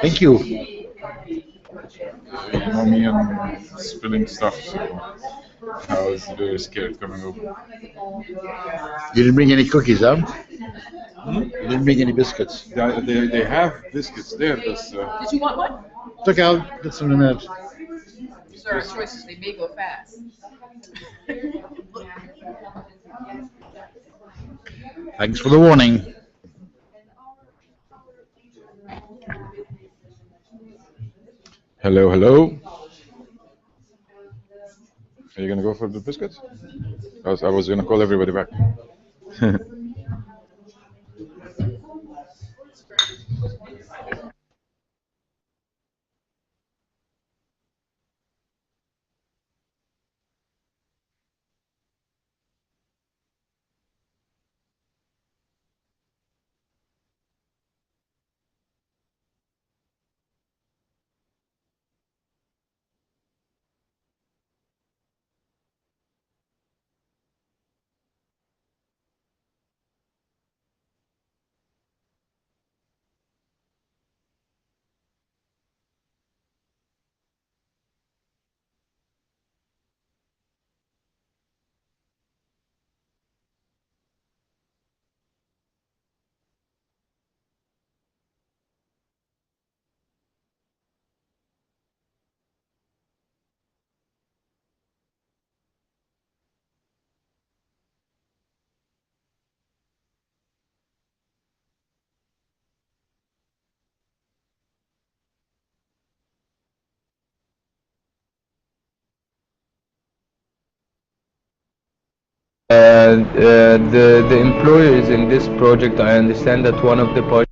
Thank you. You know me, I'm spilling stuff, so I was very scared coming over. You didn't bring any cookies, huh? You didn't bring any biscuits. They have biscuits there. That's, Did you want one? It's okay, I'll get some in a minute. These are our choices. They may go fast. Thanks for the warning. hello, hello. Are you gonna go for the biscuits? I was gonna call everybody back. The employers in this project, I understand that one of the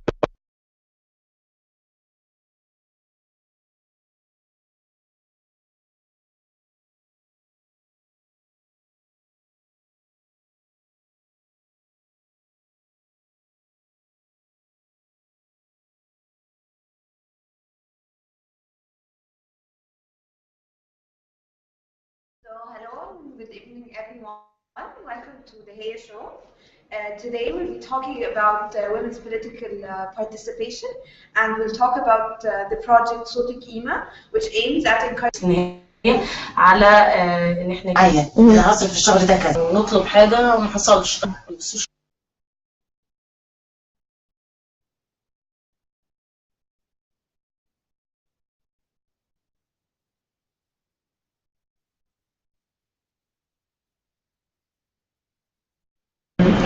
So hello, good evening everyone. Welcome to the Heya Show. Today we'll be talking about women's political participation, and we'll talk about the project صوتك قيمة, which aims at encouraging على ان احنا انا هصرف في الشهر ده كذا نطلب حاجه وما حصلش.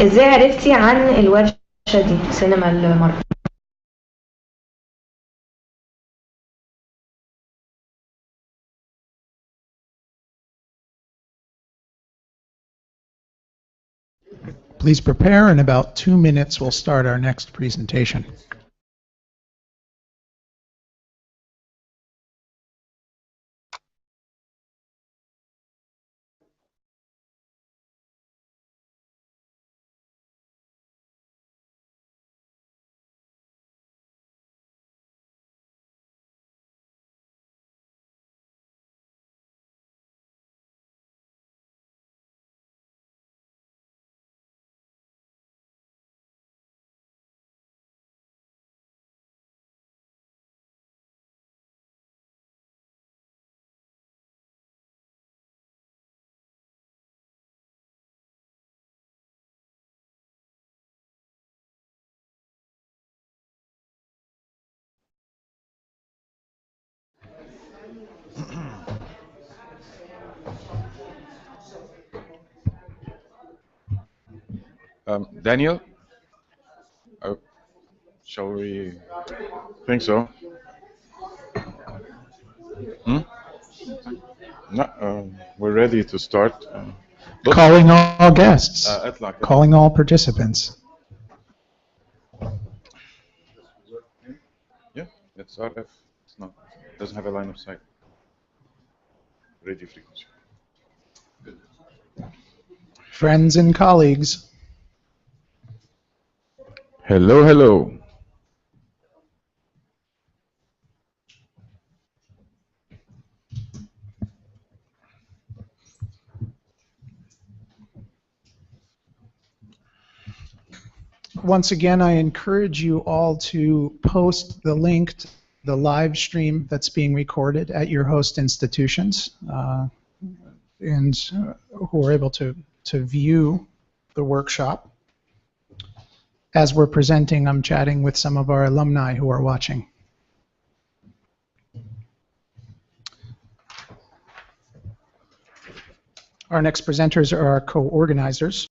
ازاي عرفتي عن الورشة دي سينما المرأة؟ Please prepare. In about 2 minutes, we'll start our next presentation. Daniel? Shall we? Think so. Hmm? No, we're ready to start. Calling all guests. اطلع كده. Calling all participants. Yeah, it's RF. It's not. It doesn't have a line of sight. Radio frequency. Friends and colleagues. Hello, hello. Once again, I encourage you all to post the link to the live stream that's being recorded at your host institutions and who are able to view the workshop. As we're presenting, I'm chatting with some of our alumni who are watching. Our next presenters are our co-organizers.